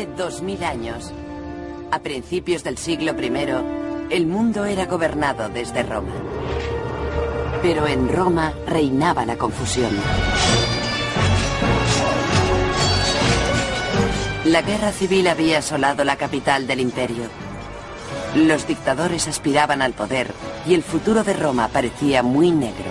Hace 2000 años, a principios del siglo I, el mundo era gobernado desde Roma. Pero en Roma reinaba la confusión. La guerra civil había asolado la capital del imperio. Los dictadores aspiraban al poder y el futuro de Roma parecía muy negro.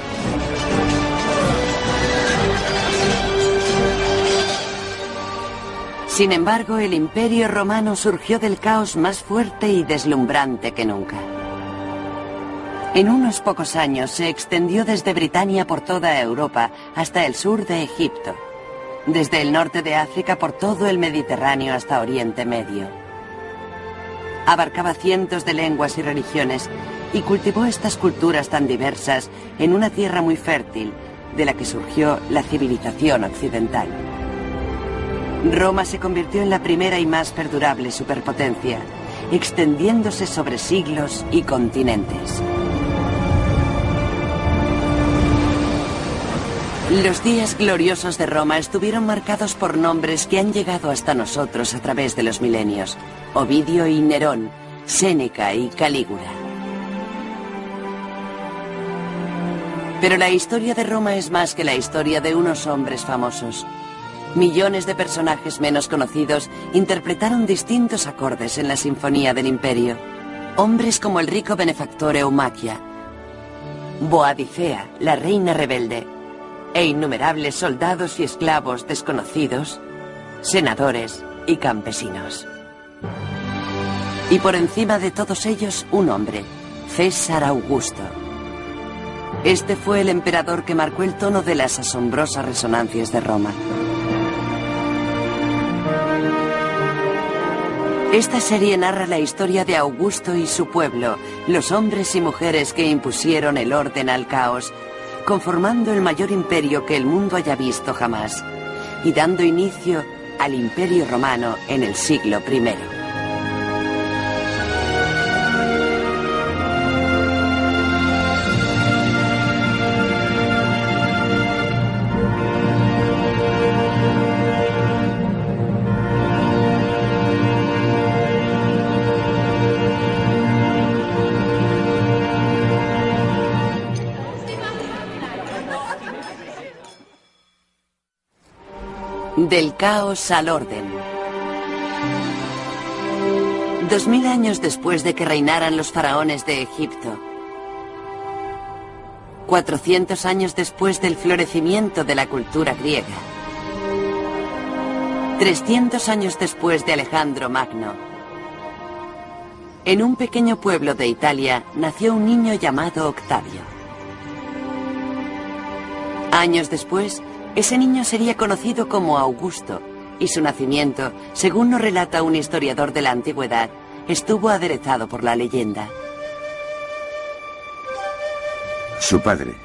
Sin embargo, el Imperio Romano surgió del caos más fuerte y deslumbrante que nunca. En unos pocos años se extendió desde Britania por toda Europa hasta el sur de Egipto, desde el norte de África por todo el Mediterráneo hasta Oriente Medio. Abarcaba cientos de lenguas y religiones y cultivó estas culturas tan diversas en una tierra muy fértil, de la que surgió la civilización occidental. Roma se convirtió en la primera y más perdurable superpotencia, extendiéndose sobre siglos y continentes. Los días gloriosos de Roma estuvieron marcados por nombres que han llegado hasta nosotros a través de los milenios: Ovidio y Nerón, Séneca y Calígula. Pero la historia de Roma es más que la historia de unos hombres famosos. Millones de personajes menos conocidos interpretaron distintos acordes en la sinfonía del imperio. Hombres como el rico benefactor Eumachia, Boadicea, la reina rebelde, e innumerables soldados y esclavos desconocidos, senadores y campesinos. Y por encima de todos ellos, un hombre, César Augusto. Este fue el emperador que marcó el tono de las asombrosas resonancias de Roma. Esta serie narra la historia de Augusto y su pueblo, los hombres y mujeres que impusieron el orden al caos, conformando el mayor imperio que el mundo haya visto jamás, y dando inicio al Imperio Romano en el siglo I. Del caos al orden. 2000 años después de que reinaran los faraones de Egipto, 400 años después del florecimiento de la cultura griega, 300 años después de Alejandro Magno, en un pequeño pueblo de Italia nació un niño llamado Octavio. Años después, ese niño sería conocido como Augusto, y su nacimiento, según nos relata un historiador de la antigüedad, estuvo aderezado por la leyenda. Su padre,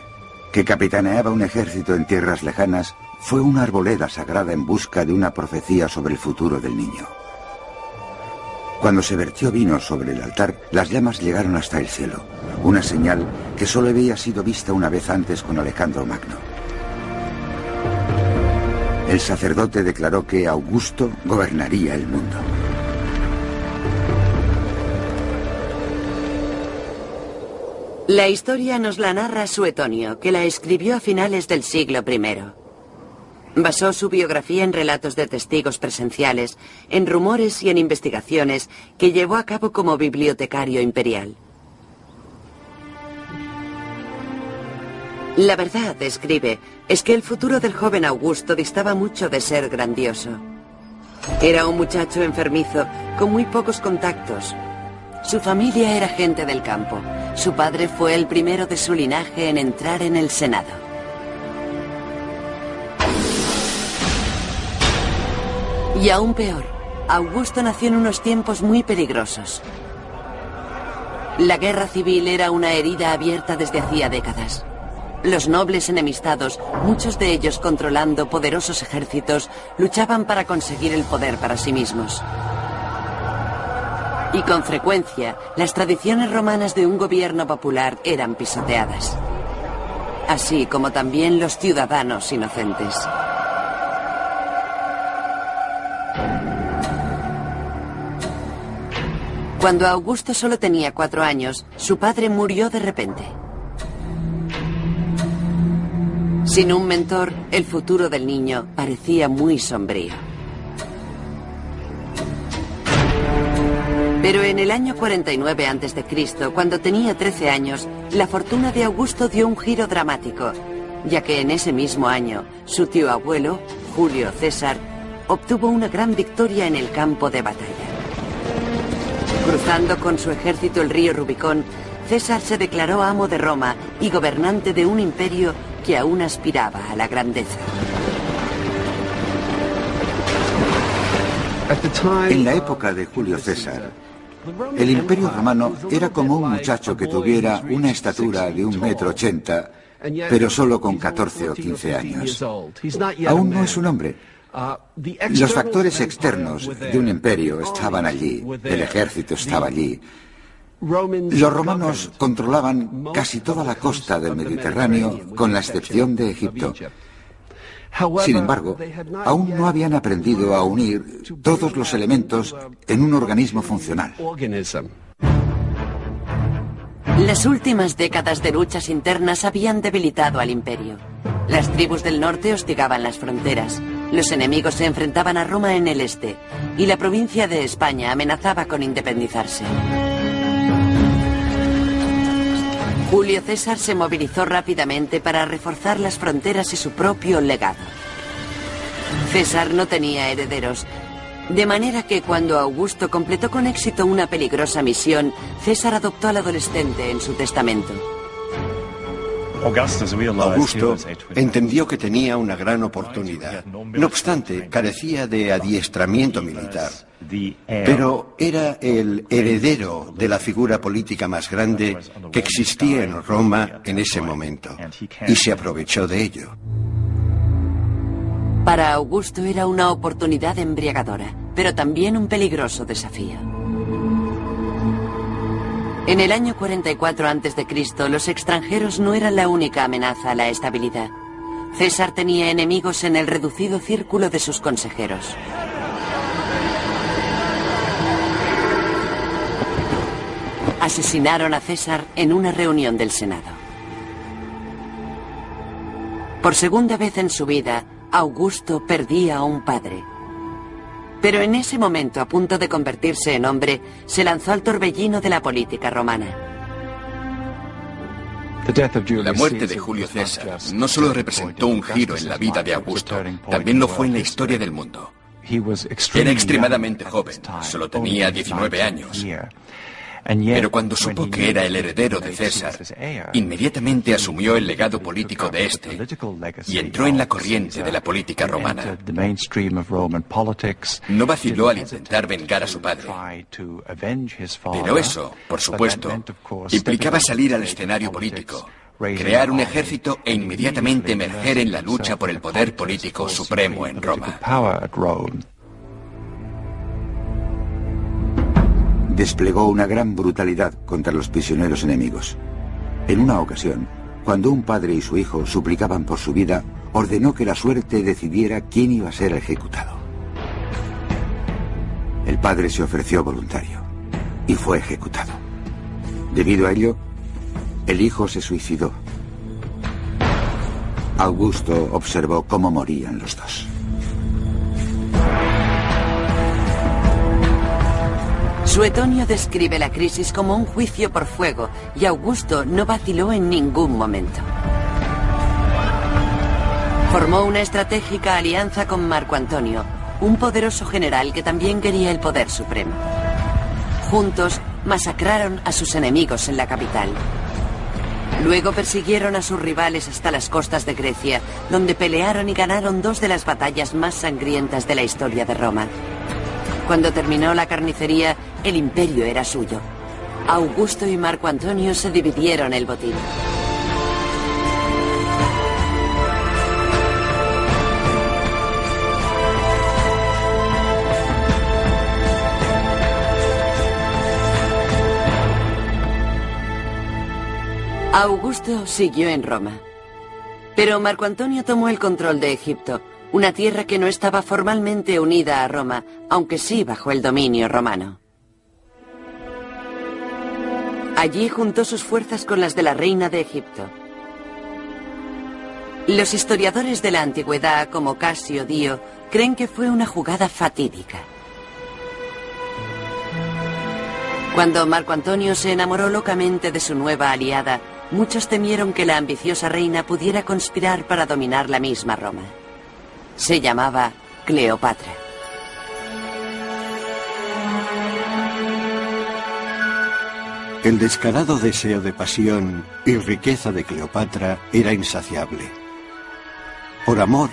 que capitaneaba un ejército en tierras lejanas, fue una arboleda sagrada en busca de una profecía sobre el futuro del niño. Cuando se vertió vino sobre el altar, las llamas llegaron hasta el cielo, una señal que solo había sido vista una vez antes con Alejandro Magno. El sacerdote declaró que Augusto gobernaría el mundo. La historia nos la narra Suetonio, que la escribió a finales del siglo I. Basó su biografía en relatos de testigos presenciales, en rumores y en investigaciones que llevó a cabo como bibliotecario imperial. La verdad, escribe, es que el futuro del joven Augusto distaba mucho de ser grandioso. Era un muchacho enfermizo, con muy pocos contactos. Su familia era gente del campo. Su padre fue el primero de su linaje en entrar en el Senado. Y aún peor, Augusto nació en unos tiempos muy peligrosos. La guerra civil era una herida abierta desde hacía décadas. Los nobles enemistados, muchos de ellos controlando poderosos ejércitos, luchaban para conseguir el poder para sí mismos. Y con frecuencia, las tradiciones romanas de un gobierno popular eran pisoteadas. Así como también los ciudadanos inocentes. Cuando Augusto solo tenía 4 años, su padre murió de repente. Sin un mentor, el futuro del niño parecía muy sombrío. Pero en el año 49 a.C., cuando tenía 13 años, la fortuna de Augusto dio un giro dramático, ya que en ese mismo año, su tío abuelo, Julio César, obtuvo una gran victoria en el campo de batalla. Cruzando con su ejército el río Rubicón, César se declaró amo de Roma y gobernante de un imperio que aún aspiraba a la grandeza. En la época de Julio César, el Imperio Romano era como un muchacho que tuviera una estatura de 1,80 m, pero solo con 14 o 15 años. Aún no es un hombre. Los factores externos de un imperio estaban allí, el ejército estaba allí. Los romanos controlaban casi toda la costa del Mediterráneo, con la excepción de Egipto. Sin embargo, aún no habían aprendido a unir todos los elementos en un organismo funcional. Las últimas décadas de luchas internas habían debilitado al imperio. Las tribus del norte hostigaban las fronteras, los enemigos se enfrentaban a Roma en el este, y la provincia de España amenazaba con independizarse. Julio César se movilizó rápidamente para reforzar las fronteras y su propio legado. César no tenía herederos, de manera que cuando Augusto completó con éxito una peligrosa misión, César adoptó al adolescente en su testamento. Augusto entendió que tenía una gran oportunidad. No obstante, carecía de adiestramiento militar, pero era el heredero de la figura política más grande que existía en Roma en ese momento, y se aprovechó de ello. Para Augusto era una oportunidad embriagadora, pero también un peligroso desafío. En el año 44 a.C., los extranjeros no eran la única amenaza a la estabilidad. César tenía enemigos en el reducido círculo de sus consejeros. Asesinaron a César en una reunión del Senado. Por segunda vez en su vida, Augusto perdía a un padre. Pero en ese momento, a punto de convertirse en hombre, se lanzó al torbellino de la política romana. La muerte de Julio César no solo representó un giro en la vida de Augusto, también lo fue en la historia del mundo. Era extremadamente joven, solo tenía 19 años. Pero cuando supo que era el heredero de César, inmediatamente asumió el legado político de este y entró en la corriente de la política romana. No vaciló al intentar vengar a su padre. Pero eso, por supuesto, implicaba salir al escenario político, crear un ejército e inmediatamente emerger en la lucha por el poder político supremo en Roma. Desplegó una gran brutalidad contra los prisioneros enemigos. En una ocasión, cuando un padre y su hijo suplicaban por su vida, ordenó que la suerte decidiera quién iba a ser ejecutado. El padre se ofreció voluntario y fue ejecutado. Debido a ello, el hijo se suicidó. Augusto observó cómo morían los dos. Suetonio describe la crisis como un juicio por fuego y Augusto no vaciló en ningún momento. Formó una estratégica alianza con Marco Antonio, un poderoso general que también quería el poder supremo. Juntos masacraron a sus enemigos en la capital. Luego persiguieron a sus rivales hasta las costas de Grecia, donde pelearon y ganaron 2 de las batallas más sangrientas de la historia de Roma. Cuando terminó la carnicería, el imperio era suyo. Augusto y Marco Antonio se dividieron el botín. Augusto siguió en Roma. Pero Marco Antonio tomó el control de Egipto, una tierra que no estaba formalmente unida a Roma, aunque sí bajo el dominio romano. Allí juntó sus fuerzas con las de la reina de Egipto. Los historiadores de la antigüedad, como Casio Dio, creen que fue una jugada fatídica. Cuando Marco Antonio se enamoró locamente de su nueva aliada, muchos temieron que la ambiciosa reina pudiera conspirar para dominar la misma Roma. Se llamaba Cleopatra. El descarado deseo de pasión y riqueza de Cleopatra era insaciable. Por amor,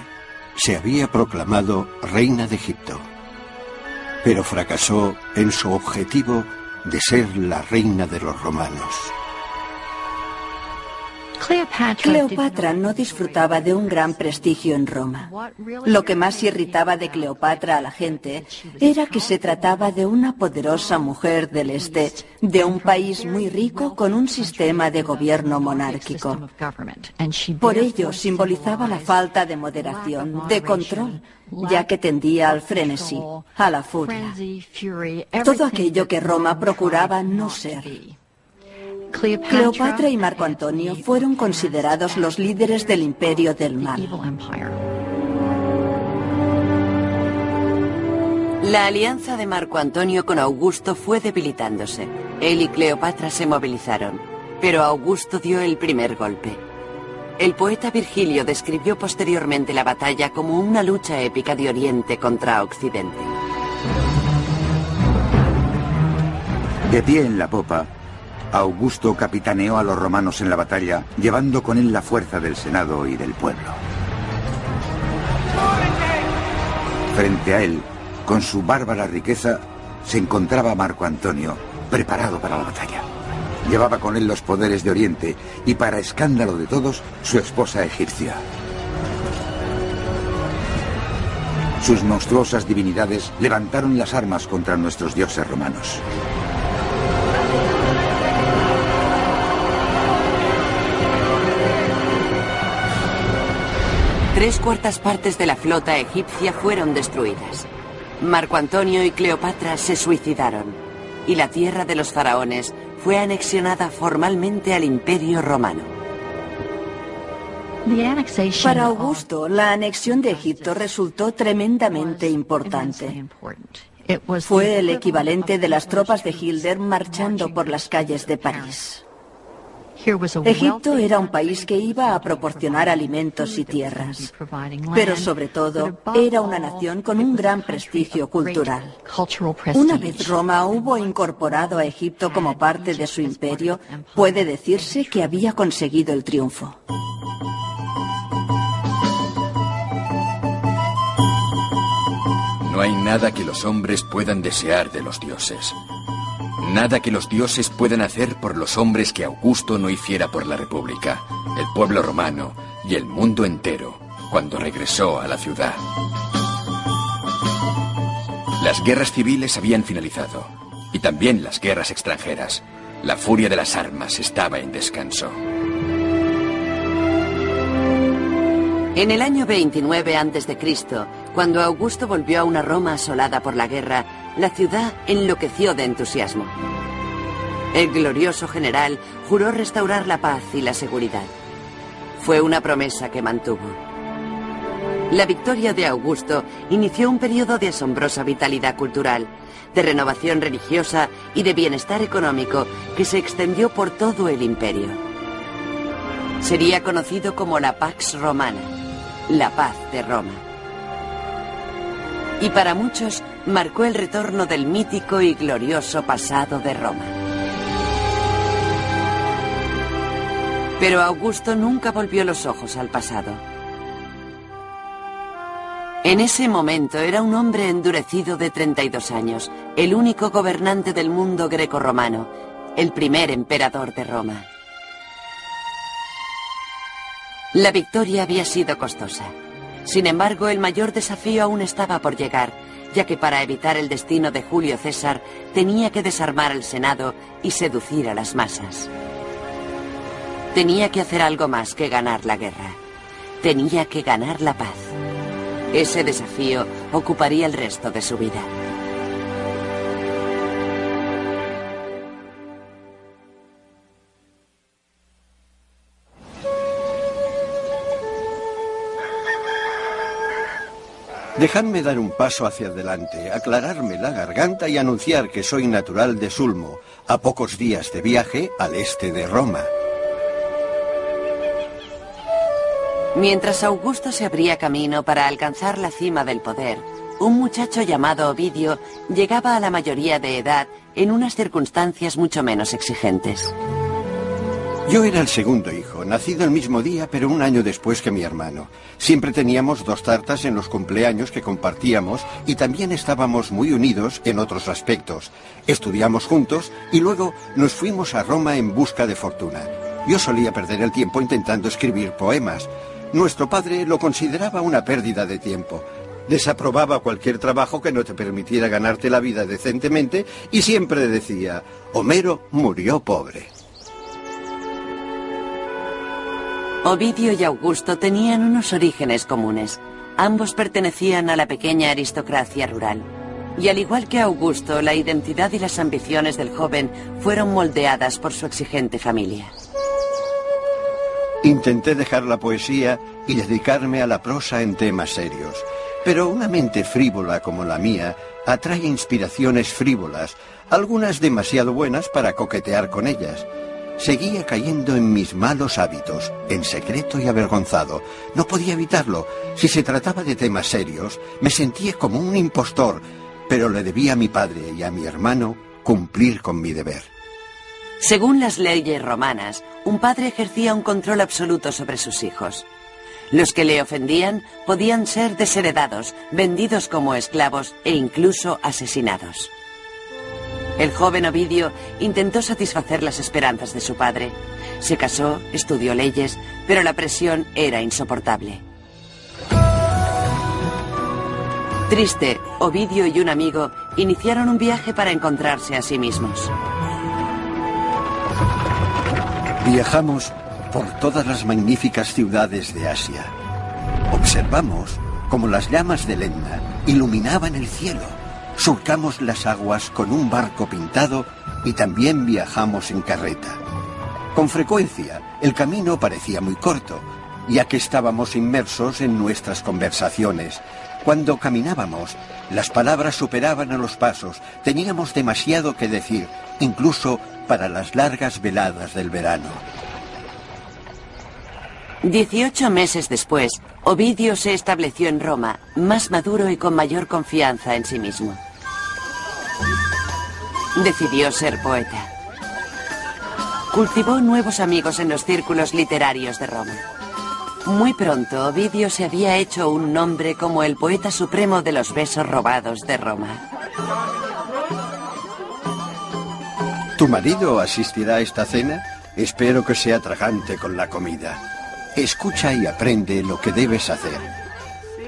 se había proclamado reina de Egipto, pero fracasó en su objetivo de ser la reina de los romanos. Cleopatra no disfrutaba de un gran prestigio en Roma. Lo que más irritaba de Cleopatra a la gente era que se trataba de una poderosa mujer del este, de un país muy rico con un sistema de gobierno monárquico. Por ello simbolizaba la falta de moderación, de control, ya que tendía al frenesí, a la furia. Todo aquello que Roma procuraba no ser. Cleopatra y Marco Antonio fueron considerados los líderes del imperio del mal. La alianza de Marco Antonio con Augusto fue debilitándose. Él y Cleopatra se movilizaron, pero Augusto dio el primer golpe. El poeta Virgilio describió posteriormente la batalla como una lucha épica de Oriente contra Occidente. De pie en la popa, Augusto capitaneó a los romanos en la batalla, llevando con él la fuerza del Senado y del pueblo. Frente a él, con su bárbara riqueza, se encontraba Marco Antonio, preparado para la batalla. Llevaba con él los poderes de Oriente y, para escándalo de todos, su esposa egipcia. Sus monstruosas divinidades levantaron las armas contra nuestros dioses romanos. Tres cuartas partes de la flota egipcia fueron destruidas. Marco Antonio y Cleopatra se suicidaron, y la tierra de los faraones fue anexionada formalmente al Imperio Romano. Para Augusto, la anexión de Egipto resultó tremendamente importante. Fue el equivalente de las tropas de Hitler marchando por las calles de París. Egipto era un país que iba a proporcionar alimentos y tierras, pero sobre todo era una nación con un gran prestigio cultural. Una vez Roma hubo incorporado a Egipto como parte de su imperio, puede decirse que había conseguido el triunfo. No hay nada que los hombres puedan desear de los dioses. Nada que los dioses puedan hacer por los hombres que Augusto no hiciera por la República, el pueblo romano y el mundo entero cuando regresó a la ciudad. Las guerras civiles habían finalizado, y también las guerras extranjeras. La furia de las armas estaba en descanso. En el año 29 a.C., cuando Augusto volvió a una Roma asolada por la guerra, la ciudad enloqueció de entusiasmo. El glorioso general juró restaurar la paz y la seguridad. Fue una promesa que mantuvo. La victoria de Augusto inició un periodo de asombrosa vitalidad cultural, de renovación religiosa y de bienestar económico que se extendió por todo el imperio. Sería conocido como la Pax Romana, la paz de Roma. Y para muchos marcó el retorno del mítico y glorioso pasado de Roma. Pero Augusto nunca volvió los ojos al pasado. En ese momento era un hombre endurecido de 32 años, el único gobernante del mundo grecorromano, el primer emperador de Roma. La victoria había sido costosa. Sin embargo, el mayor desafío aún estaba por llegar, ya que para evitar el destino de Julio César tenía que desarmar al Senado y seducir a las masas. Tenía que hacer algo más que ganar la guerra. Tenía que ganar la paz. Ese desafío ocuparía el resto de su vida. Dejadme dar un paso hacia adelante, aclararme la garganta y anunciar que soy natural de Sulmo, a pocos días de viaje al este de Roma. Mientras Augusto se abría camino para alcanzar la cima del poder, un muchacho llamado Ovidio llegaba a la mayoría de edad en unas circunstancias mucho menos exigentes. Yo era el segundo hijo, nacido el mismo día, pero un año después que mi hermano. Siempre teníamos 2 tartas en los cumpleaños que compartíamos y también estábamos muy unidos en otros aspectos. Estudiamos juntos y luego nos fuimos a Roma en busca de fortuna. Yo solía perder el tiempo intentando escribir poemas. Nuestro padre lo consideraba una pérdida de tiempo. Desaprobaba cualquier trabajo que no te permitiera ganarte la vida decentemente y siempre decía, Homero murió pobre. Ovidio y Augusto tenían unos orígenes comunes. Ambos pertenecían a la pequeña aristocracia rural. Y al igual que Augusto, la identidad y las ambiciones del joven fueron moldeadas por su exigente familia. Intenté dejar la poesía y dedicarme a la prosa en temas serios. Pero una mente frívola como la mía atrae inspiraciones frívolas, algunas demasiado buenas para coquetear con ellas. Seguía cayendo en mis malos hábitos, en secreto y avergonzado. No podía evitarlo. Si se trataba de temas serios, me sentía como un impostor, pero le debía a mi padre y a mi hermano cumplir con mi deber. Según las leyes romanas, un padre ejercía un control absoluto sobre sus hijos. Los que le ofendían podían ser desheredados, vendidos como esclavos e incluso asesinados. El joven Ovidio intentó satisfacer las esperanzas de su padre. Se casó, estudió leyes, pero la presión era insoportable. Triste, Ovidio y un amigo iniciaron un viaje para encontrarse a sí mismos. Viajamos por todas las magníficas ciudades de Asia. Observamos cómo las llamas del Etna iluminaban el cielo. Surcamos las aguas con un barco pintado y también viajamos en carreta. Con frecuencia, el camino parecía muy corto, ya que estábamos inmersos en nuestras conversaciones. Cuando caminábamos, las palabras superaban a los pasos. Teníamos demasiado que decir, incluso para las largas veladas del verano. 18 meses después, Ovidio se estableció en Roma, más maduro y con mayor confianza en sí mismo. Decidió ser poeta. Cultivó nuevos amigos en los círculos literarios de Roma. Muy pronto, Ovidio se había hecho un nombre como el poeta supremo de los besos robados de Roma. ¿Tu marido asistirá a esta cena? Espero que sea tragante con la comida. Escucha y aprende lo que debes hacer.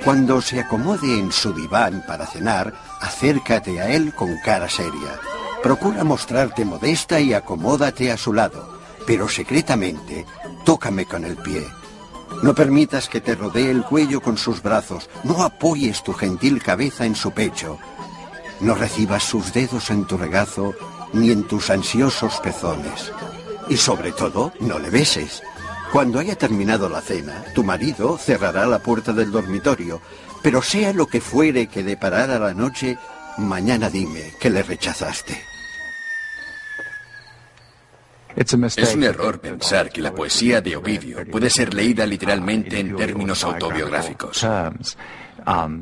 Cuando se acomode en su diván para cenar, acércate a él con cara seria. Procura mostrarte modesta y acomódate a su lado, pero secretamente, tócame con el pie. No permitas que te rodee el cuello con sus brazos, no apoyes tu gentil cabeza en su pecho. No recibas sus dedos en tu regazo, ni en tus ansiosos pezones. Y sobre todo, no le beses. Cuando haya terminado la cena, tu marido cerrará la puerta del dormitorio, pero sea lo que fuere que deparara la noche, mañana dime que le rechazaste. Es un error pensar que la poesía de Ovidio puede ser leída literalmente en términos autobiográficos.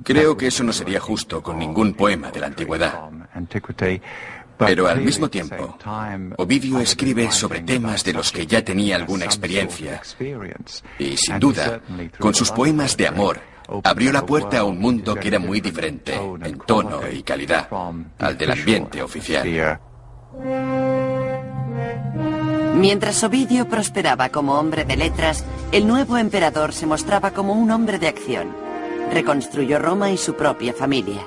Creo que eso no sería justo con ningún poema de la antigüedad. Pero al mismo tiempo, Ovidio escribe sobre temas de los que ya tenía alguna experiencia. Y sin duda, con sus poemas de amor, abrió la puerta a un mundo que era muy diferente, en tono y calidad, al del ambiente oficial. Mientras Ovidio prosperaba como hombre de letras, el nuevo emperador se mostraba como un hombre de acción. Reconstruyó Roma y su propia familia.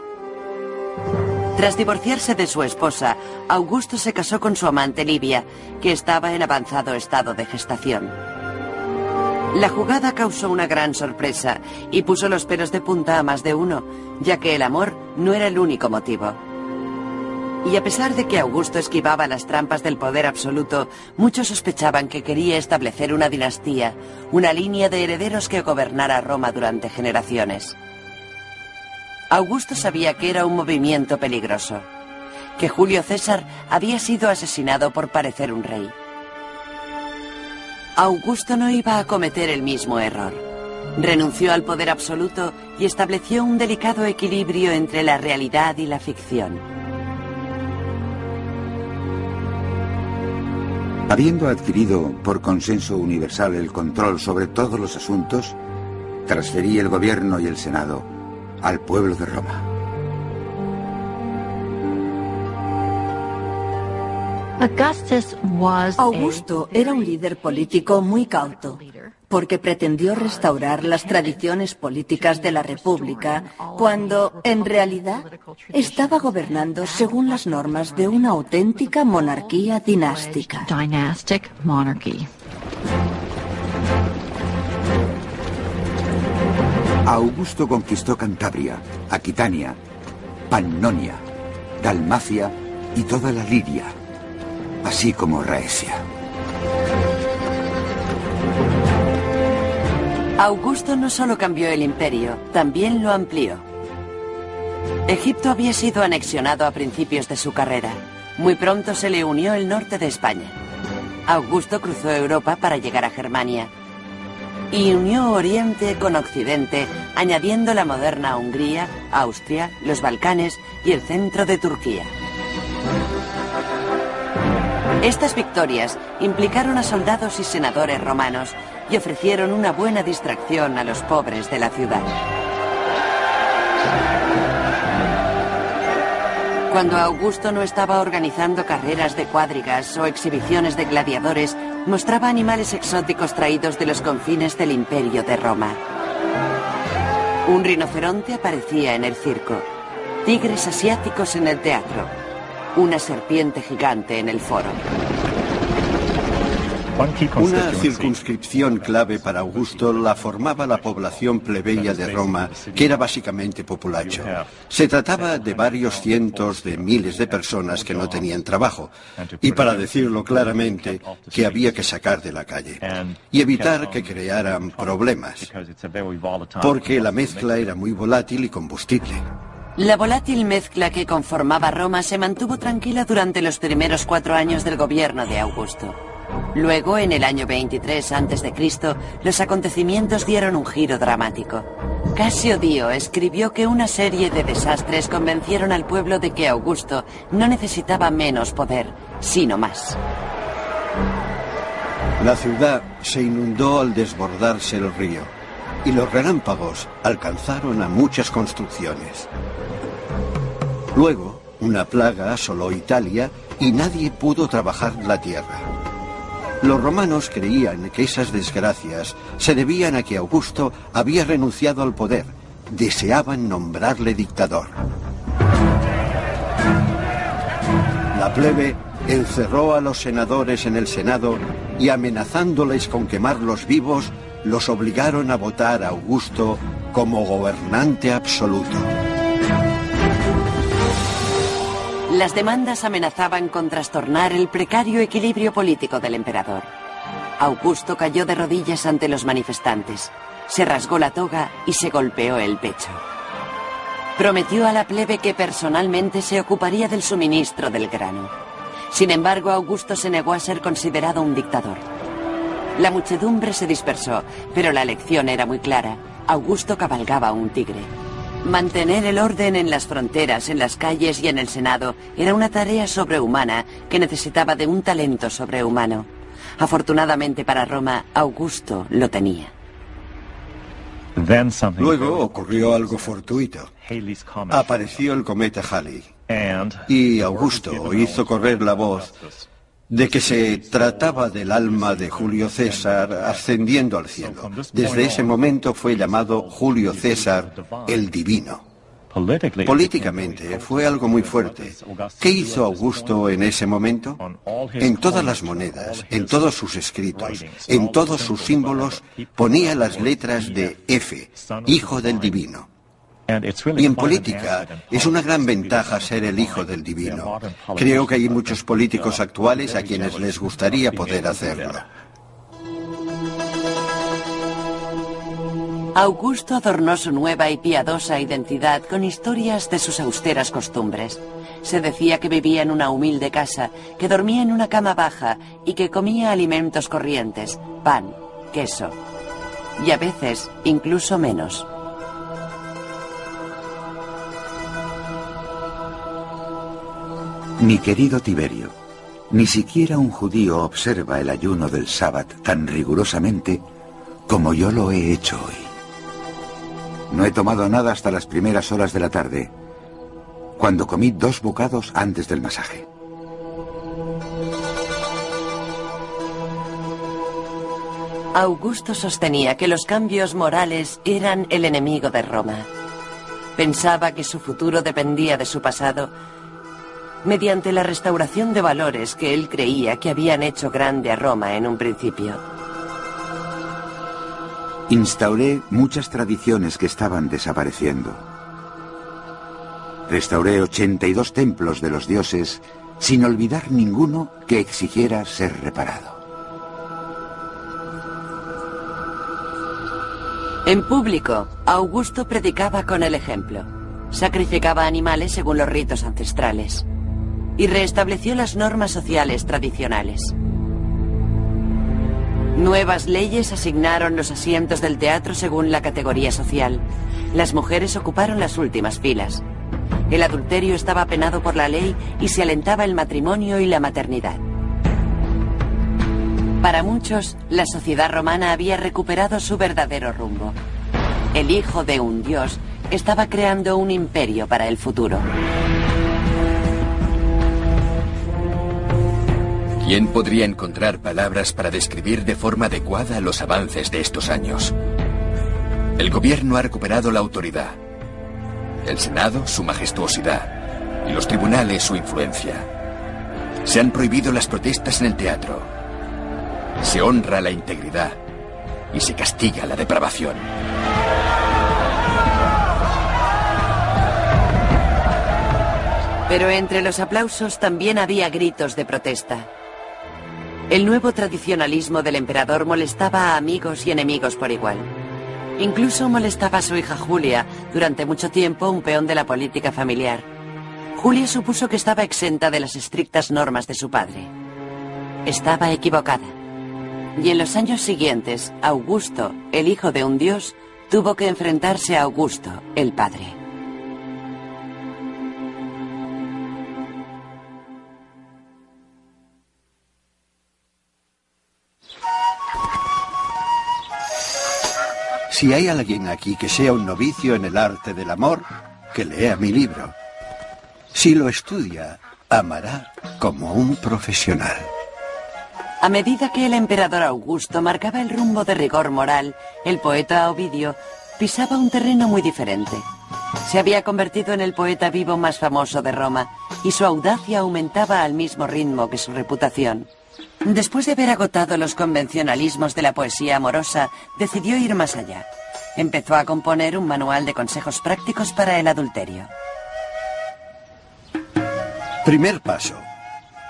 Tras divorciarse de su esposa, Augusto se casó con su amante Livia, que estaba en avanzado estado de gestación. La jugada causó una gran sorpresa y puso los pelos de punta a más de uno, ya que el amor no era el único motivo. Y a pesar de que Augusto esquivaba las trampas del poder absoluto, muchos sospechaban que quería establecer una dinastía, una línea de herederos que gobernara Roma durante generaciones. Augusto sabía que era un movimiento peligroso, que Julio César había sido asesinado por parecer un rey. Augusto no iba a cometer el mismo error. Renunció al poder absoluto y estableció un delicado equilibrio entre la realidad y la ficción. Habiendo adquirido por consenso universal el control sobre todos los asuntos, transfería el gobierno y el senado al pueblo de Roma. Augusto era un líder político muy cauto, porque pretendió restaurar las tradiciones políticas de la República, cuando, en realidad, estaba gobernando según las normas de una auténtica monarquía dinástica. Augusto conquistó Cantabria, Aquitania, Pannonia, Dalmacia y toda la Lidia, así como Raesia. Augusto no solo cambió el imperio, también lo amplió. Egipto había sido anexionado a principios de su carrera. Muy pronto se le unió el norte de España. Augusto cruzó Europa para llegar a Germania y unió Oriente con Occidente, añadiendo la moderna Hungría, Austria, los Balcanes y el centro de Turquía. Estas victorias implicaron a soldados y senadores romanos y ofrecieron una buena distracción a los pobres de la ciudad. Cuando Augusto no estaba organizando carreras de cuadrigas o exhibiciones de gladiadores, mostraba animales exóticos traídos de los confines del Imperio de Roma. Un rinoceronte aparecía en el circo, tigres asiáticos en el teatro, una serpiente gigante en el foro. Una circunscripción clave para Augusto la formaba la población plebeya de Roma, que era básicamente populacho. Se trataba de varios cientos de miles de personas que no tenían trabajo, y para decirlo claramente, que había que sacar de la calle, y evitar que crearan problemas, porque la mezcla era muy volátil y combustible. La volátil mezcla que conformaba Roma se mantuvo tranquila durante los primeros 4 años del gobierno de Augusto. Luego, en el año 23 a.C., los acontecimientos dieron un giro dramático. Casio Dio escribió que una serie de desastres convencieron al pueblo de que Augusto no necesitaba menos poder, sino más. La ciudad se inundó al desbordarse el río, y los relámpagos alcanzaron a muchas construcciones. Luego, una plaga asoló Italia y nadie pudo trabajar la tierra. Los romanos creían que esas desgracias se debían a que Augusto había renunciado al poder. Deseaban nombrarle dictador. La plebe encerró a los senadores en el Senado y, amenazándoles con quemarlos vivos, los obligaron a votar a Augusto como gobernante absoluto. Las demandas amenazaban con trastornar el precario equilibrio político del emperador. Augusto cayó de rodillas ante los manifestantes, se rasgó la toga y se golpeó el pecho. Prometió a la plebe que personalmente se ocuparía del suministro del grano. Sin embargo, Augusto se negó a ser considerado un dictador. La muchedumbre se dispersó, pero la lección era muy clara. Augusto cabalgaba un tigre. Mantener el orden en las fronteras, en las calles y en el Senado era una tarea sobrehumana que necesitaba de un talento sobrehumano. Afortunadamente para Roma, Augusto lo tenía. Luego ocurrió algo fortuito. Apareció el cometa Halley y Augusto hizo correr la voz de que se trataba del alma de Julio César ascendiendo al cielo. Desde ese momento fue llamado Julio César el Divino. Políticamente fue algo muy fuerte. ¿Qué hizo Augusto en ese momento? En todas las monedas, en todos sus escritos, en todos sus símbolos, ponía las letras de F, Hijo del Divino. Y en política es una gran ventaja ser el hijo del divino. Creo que hay muchos políticos actuales a quienes les gustaría poder hacerlo. Augusto adornó su nueva y piadosa identidad con historias de sus austeras costumbres. Se decía que vivía en una humilde casa, que dormía en una cama baja y que comía alimentos corrientes, pan, queso, y a veces incluso menos. Mi querido Tiberio, ni siquiera un judío observa el ayuno del sábado tan rigurosamente como yo lo he hecho hoy. No he tomado nada hasta las primeras horas de la tarde, cuando comí 2 bocados antes del masaje. Augusto sostenía que los cambios morales eran el enemigo de Roma. Pensaba que su futuro dependía de su pasado, mediante la restauración de valores que él creía que habían hecho grande a Roma en un principio. Instauré muchas tradiciones que estaban desapareciendo. Restauré 82 templos de los dioses sin olvidar ninguno que exigiera ser reparado. En público, Augusto predicaba con el ejemplo. Sacrificaba animales según los ritos ancestrales y restableció las normas sociales tradicionales. Nuevas leyes asignaron los asientos del teatro según la categoría social. Las mujeres ocuparon las últimas filas. El adulterio estaba penado por la ley y se alentaba el matrimonio y la maternidad. Para muchos, la sociedad romana había recuperado su verdadero rumbo. El hijo de un dios estaba creando un imperio para el futuro. ¿Quién podría encontrar palabras para describir de forma adecuada los avances de estos años? El gobierno ha recuperado la autoridad, el Senado su majestuosidad y los tribunales su influencia. Se han prohibido las protestas en el teatro, se honra la integridad y se castiga la depravación. Pero entre los aplausos también había gritos de protesta. El nuevo tradicionalismo del emperador molestaba a amigos y enemigos por igual. Incluso molestaba a su hija Julia, durante mucho tiempo un peón de la política familiar. Julia supuso que estaba exenta de las estrictas normas de su padre. Estaba equivocada. Y en los años siguientes, Augusto, el hijo de un dios, tuvo que enfrentarse a Augusto, el padre. Si hay alguien aquí que sea un novicio en el arte del amor, que lea mi libro. Si lo estudia, amará como un profesional. A medida que el emperador Augusto marcaba el rumbo de rigor moral, el poeta Ovidio pisaba un terreno muy diferente. Se había convertido en el poeta vivo más famoso de Roma, y su audacia aumentaba al mismo ritmo que su reputación. Después de haber agotado los convencionalismos de la poesía amorosa, decidió ir más allá. Empezó a componer un manual de consejos prácticos para el adulterio. Primer paso.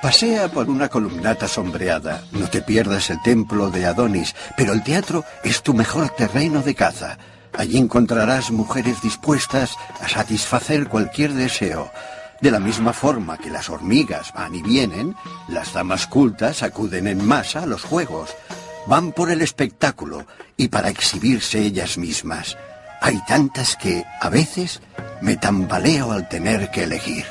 Pasea por una columnata sombreada. No te pierdas el templo de Adonis, pero el teatro es tu mejor terreno de caza. Allí encontrarás mujeres dispuestas a satisfacer cualquier deseo. De la misma forma que las hormigas van y vienen, las damas cultas acuden en masa a los juegos. Van por el espectáculo y para exhibirse ellas mismas. Hay tantas que, a veces, me tambaleo al tener que elegir.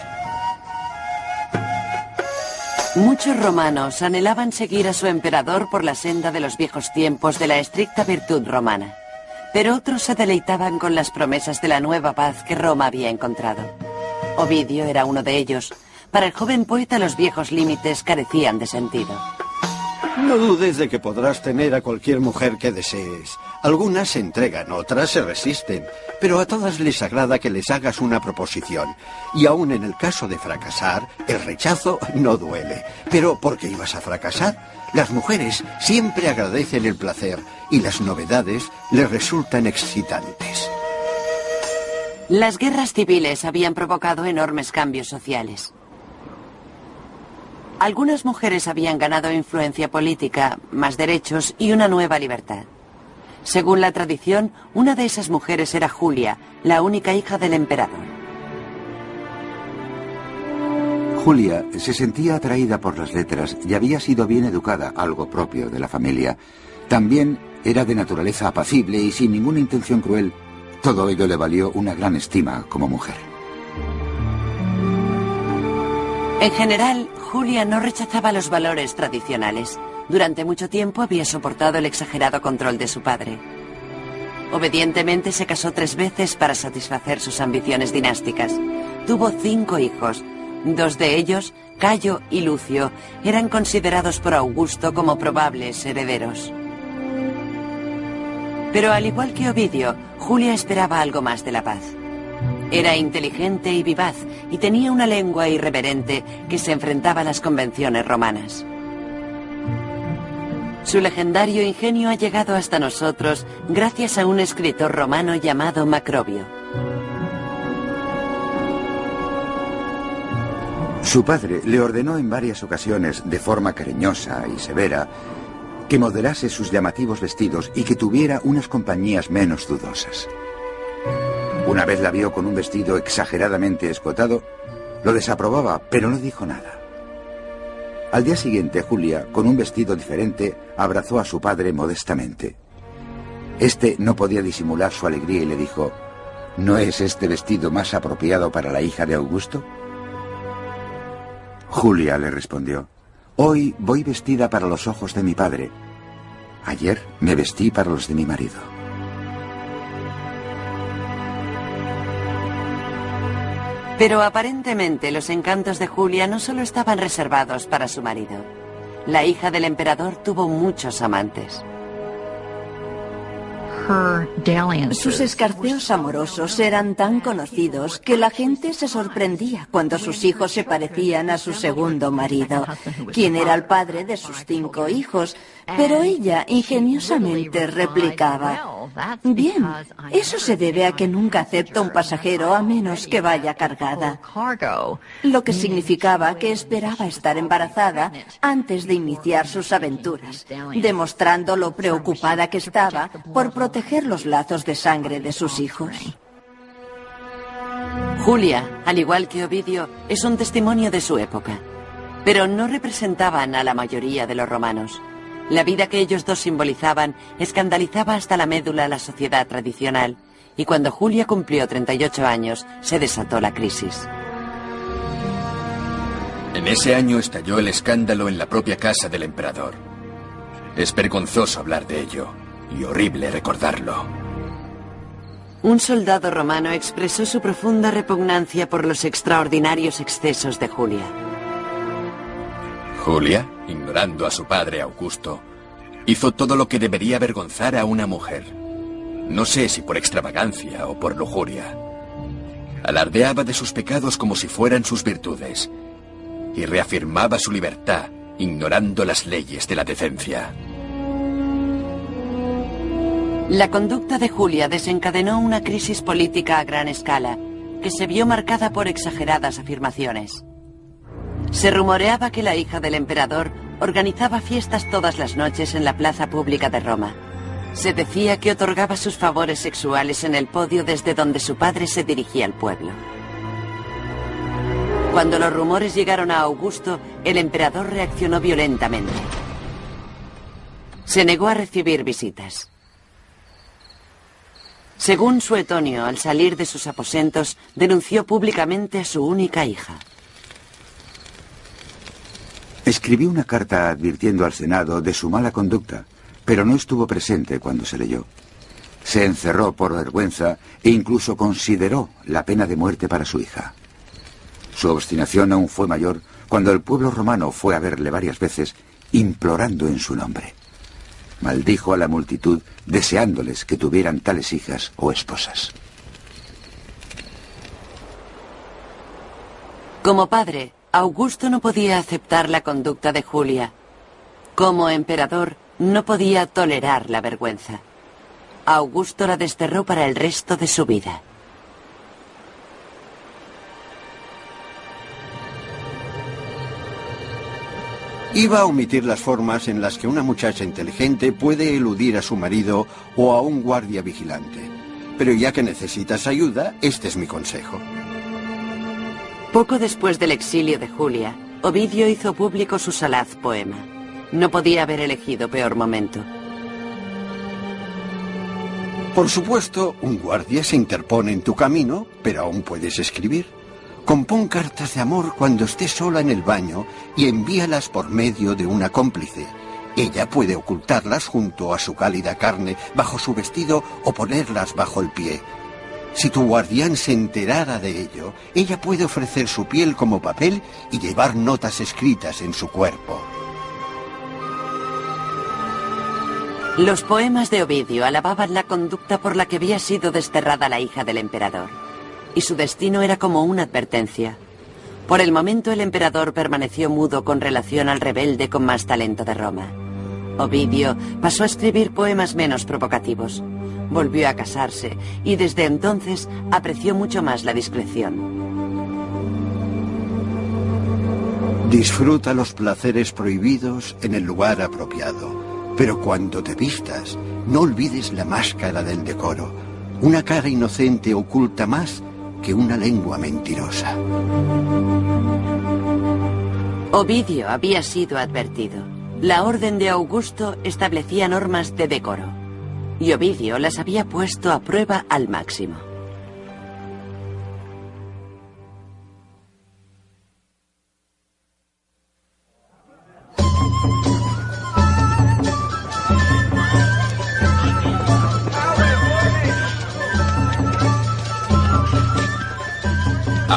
Muchos romanos anhelaban seguir a su emperador por la senda de los viejos tiempos de la estricta virtud romana. Pero otros se deleitaban con las promesas de la nueva paz que Roma había encontrado. Ovidio era uno de ellos. Para el joven poeta los viejos límites carecían de sentido. No dudes de que podrás tener a cualquier mujer que desees. Algunas se entregan, otras se resisten, pero a todas les agrada que les hagas una proposición. Y aún en el caso de fracasar, el rechazo no duele. Pero ¿por qué ibas a fracasar? Las mujeres siempre agradecen el placer y las novedades les resultan excitantes. Las guerras civiles habían provocado enormes cambios sociales. Algunas mujeres habían ganado influencia política, más derechos y una nueva libertad. Según la tradición, una de esas mujeres era Julia, la única hija del emperador. Julia se sentía atraída por las letras y había sido bien educada, algo propio de la familia. También era de naturaleza apacible y sin ninguna intención cruel. Todo ello le valió una gran estima como mujer. En general, Julia no rechazaba los valores tradicionales. Durante mucho tiempo había soportado el exagerado control de su padre. Obedientemente se casó 3 veces para satisfacer sus ambiciones dinásticas. Tuvo 5 hijos. 2 de ellos, Cayo y Lucio, eran considerados por Augusto como probables herederos. Pero al igual que Ovidio, Julia esperaba algo más de la paz. Era inteligente y vivaz y tenía una lengua irreverente que se enfrentaba a las convenciones romanas. Su legendario ingenio ha llegado hasta nosotros gracias a un escritor romano llamado Macrobio. Su padre le ordenó en varias ocasiones, de forma cariñosa y severa, que moderase sus llamativos vestidos y que tuviera unas compañías menos dudosas. Una vez la vio con un vestido exageradamente escotado, lo desaprobaba, pero no dijo nada. Al día siguiente, Julia, con un vestido diferente, abrazó a su padre modestamente. Este no podía disimular su alegría y le dijo: ¿no es este vestido más apropiado para la hija de Augusto? Julia le respondió: hoy voy vestida para los ojos de mi padre. Ayer me vestí para los de mi marido. Pero aparentemente los encantos de Julia no solo estaban reservados para su marido. La hija del emperador tuvo muchos amantes. Sus escarceos amorosos eran tan conocidos que la gente se sorprendía cuando sus hijos se parecían a su segundo marido, quien era el padre de sus 5 hijos, pero ella ingeniosamente replicaba: bien, eso se debe a que nunca acepta un pasajero a menos que vaya cargada. Lo que significaba que esperaba estar embarazada antes de iniciar sus aventuras, demostrando lo preocupada que estaba por proteger los lazos de sangre de sus hijos. Julia, al igual que Ovidio, es un testimonio de su época, pero no representaban a la mayoría de los romanos. La vida que ellos dos simbolizaban escandalizaba hasta la médula a la sociedad tradicional, y cuando Julia cumplió 38 años, se desató la crisis. En ese año estalló el escándalo en la propia casa del emperador. Es vergonzoso hablar de ello, y horrible recordarlo. Un soldado romano expresó su profunda repugnancia por los extraordinarios excesos de Julia. Julia, ignorando a su padre Augusto, hizo todo lo que debería avergonzar a una mujer. No sé si por extravagancia o por lujuria. Alardeaba de sus pecados como si fueran sus virtudes, y reafirmaba su libertad, ignorando las leyes de la decencia. La conducta de Julia desencadenó una crisis política a gran escala, que se vio marcada por exageradas afirmaciones. Se rumoreaba que la hija del emperador organizaba fiestas todas las noches en la plaza pública de Roma. Se decía que otorgaba sus favores sexuales en el podio desde donde su padre se dirigía al pueblo. Cuando los rumores llegaron a Augusto, el emperador reaccionó violentamente. Se negó a recibir visitas. Según Suetonio, al salir de sus aposentos, denunció públicamente a su única hija. Escribió una carta advirtiendo al Senado de su mala conducta, pero no estuvo presente cuando se leyó. Se encerró por vergüenza e incluso consideró la pena de muerte para su hija. Su obstinación aún fue mayor cuando el pueblo romano fue a verle varias veces, implorando en su nombre. Maldijo a la multitud, deseándoles que tuvieran tales hijas o esposas. Como padre, Augusto no podía aceptar la conducta de Julia. Como emperador, no podía tolerar la vergüenza. Augusto la desterró para el resto de su vida. Iba a omitir las formas en las que una muchacha inteligente puede eludir a su marido o a un guardia vigilante. Pero ya que necesitas ayuda, este es mi consejo. Poco después del exilio de Julia, Ovidio hizo público su salaz poema. No podía haber elegido peor momento. Por supuesto, un guardia se interpone en tu camino, pero aún puedes escribir. Compón cartas de amor cuando estés sola en el baño y envíalas por medio de una cómplice. Ella puede ocultarlas junto a su cálida carne, bajo su vestido o ponerlas bajo el pie. Si tu guardián se enterara de ello, ella puede ofrecer su piel como papel y llevar notas escritas en su cuerpo. Los poemas de Ovidio alababan la conducta por la que había sido desterrada la hija del emperador. Y su destino era como una advertencia. Por el momento el emperador permaneció mudo con relación al rebelde con más talento de Roma. Ovidio pasó a escribir poemas menos provocativos. Volvió a casarse y desde entonces apreció mucho más la discreción. Disfruta los placeres prohibidos en el lugar apropiado. Pero cuando te vistas, no olvides la máscara del decoro. Una cara inocente oculta más que una lengua mentirosa. Ovidio había sido advertido. La orden de Augusto establecía normas de decoro. Y Ovidio las había puesto a prueba al máximo.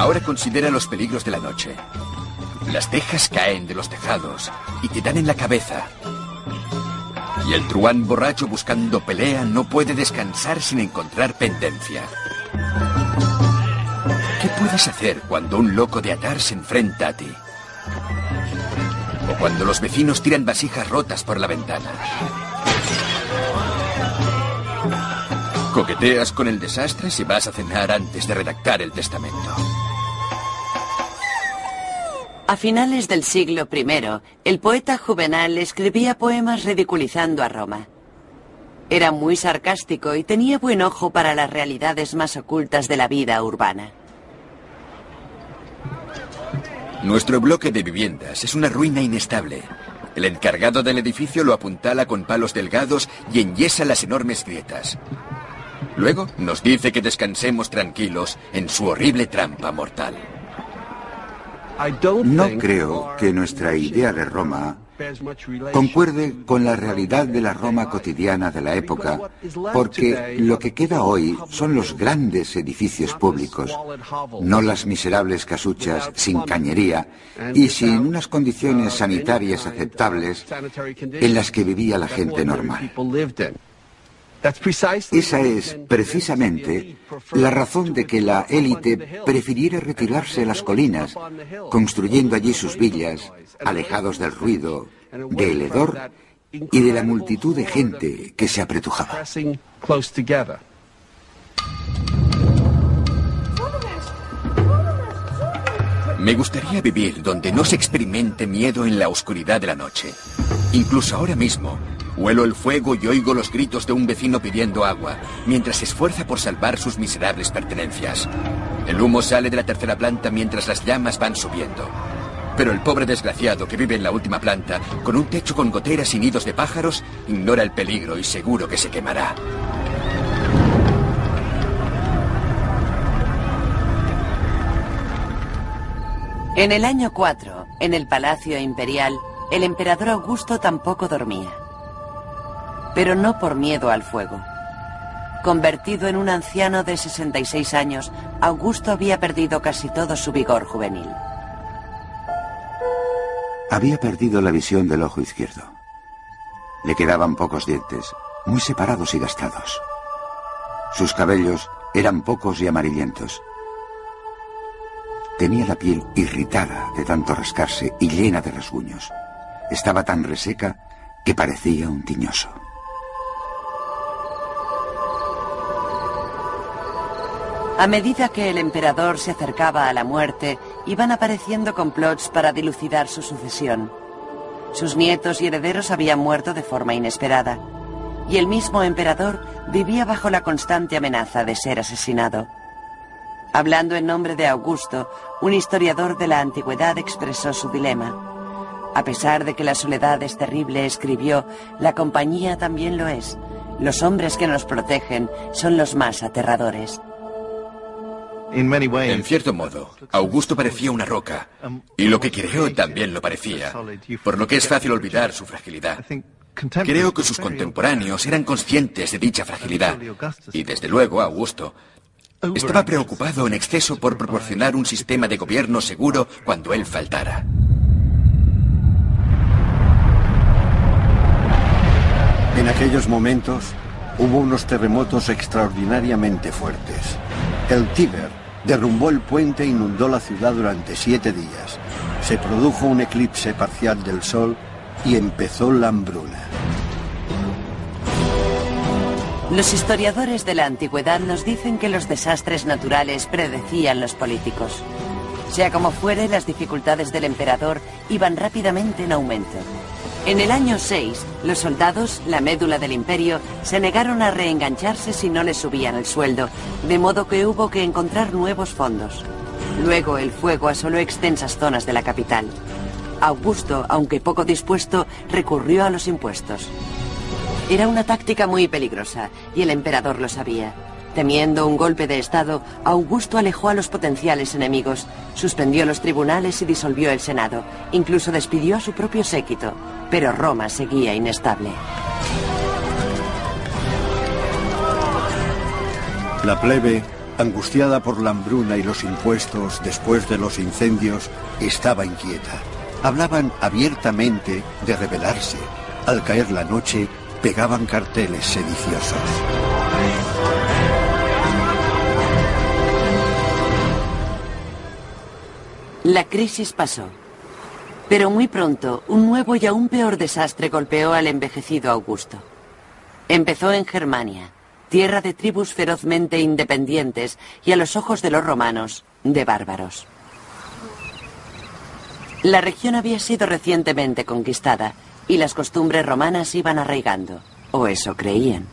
Ahora considera los peligros de la noche. Las tejas caen de los tejados y te dan en la cabeza. Y el truán borracho buscando pelea no puede descansar sin encontrar pendencia. ¿Qué puedes hacer cuando un loco de atar se enfrenta a ti? O cuando los vecinos tiran vasijas rotas por la ventana. Coqueteas con el desastre si vas a cenar antes de redactar el testamento. A finales del siglo I, el poeta Juvenal escribía poemas ridiculizando a Roma. Era muy sarcástico y tenía buen ojo para las realidades más ocultas de la vida urbana. Nuestro bloque de viviendas es una ruina inestable. El encargado del edificio lo apuntala con palos delgados y enyesa las enormes grietas. Luego nos dice que descansemos tranquilos en su horrible trampa mortal. No creo que nuestra idea de Roma concuerde con la realidad de la Roma cotidiana de la época, porque lo que queda hoy son los grandes edificios públicos, no las miserables casuchas sin cañería y sin unas condiciones sanitarias aceptables en las que vivía la gente normal. Esa es, precisamente, la razón de que la élite prefiriera retirarse a las colinas, construyendo allí sus villas, alejados del ruido, del hedor y de la multitud de gente que se apretujaba. Me gustaría vivir donde no se experimente miedo en la oscuridad de la noche. Incluso ahora mismo, huelo el fuego y oigo los gritos de un vecino pidiendo agua, mientras se esfuerza por salvar sus miserables pertenencias. El humo sale de la tercera planta mientras las llamas van subiendo. Pero el pobre desgraciado que vive en la última planta, con un techo con goteras y nidos de pájaros, ignora el peligro y seguro que se quemará. En el año 4, en el Palacio Imperial, el emperador Augusto tampoco dormía. Pero no por miedo al fuego. Convertido en un anciano de 66 años, Augusto había perdido casi todo su vigor juvenil. Había perdido la visión del ojo izquierdo. Le quedaban pocos dientes, muy separados y gastados. Sus cabellos eran pocos y amarillentos. Tenía la piel irritada de tanto rascarse y llena de rasguños. Estaba tan reseca que parecía un tiñoso. A medida que el emperador se acercaba a la muerte, iban apareciendo complots para dilucidar su sucesión. Sus nietos y herederos habían muerto de forma inesperada, y el mismo emperador vivía bajo la constante amenaza de ser asesinado. Hablando en nombre de Augusto, un historiador de la antigüedad expresó su dilema. A pesar de que la soledad es terrible, escribió, la compañía también lo es. Los hombres que nos protegen son los más aterradores. En cierto modo, Augusto parecía una roca, y lo que creó también lo parecía, por lo que es fácil olvidar su fragilidad. Creo que sus contemporáneos eran conscientes de dicha fragilidad, y desde luego Augusto estaba preocupado en exceso por proporcionar un sistema de gobierno seguro cuando él faltara. En aquellos momentos hubo unos terremotos extraordinariamente fuertes. El Tíber derrumbó el puente e inundó la ciudad durante 7 días. Se produjo un eclipse parcial del sol y empezó la hambruna. Los historiadores de la antigüedad nos dicen que los desastres naturales predecían los políticos. Sea como fuere, las dificultades del emperador iban rápidamente en aumento. En el año 6, los soldados, la médula del imperio, se negaron a reengancharse si no les subían el sueldo, de modo que hubo que encontrar nuevos fondos. Luego el fuego asoló extensas zonas de la capital. Augusto, aunque poco dispuesto, recurrió a los impuestos. Era una táctica muy peligrosa, y el emperador lo sabía. Temiendo un golpe de estado, Augusto alejó a los potenciales enemigos, suspendió los tribunales y disolvió el Senado. Incluso despidió a su propio séquito, pero Roma seguía inestable. La plebe, angustiada por la hambruna y los impuestos después de los incendios, estaba inquieta. Hablaban abiertamente de rebelarse. Al caer la noche, pegaban carteles sediciosos. La crisis pasó. Pero muy pronto, un nuevo y aún peor desastre golpeó al envejecido Augusto. Empezó en Germania, tierra de tribus ferozmente independientes y a los ojos de los romanos, de bárbaros. La región había sido recientemente conquistada y las costumbres romanas iban arraigando, o eso creían.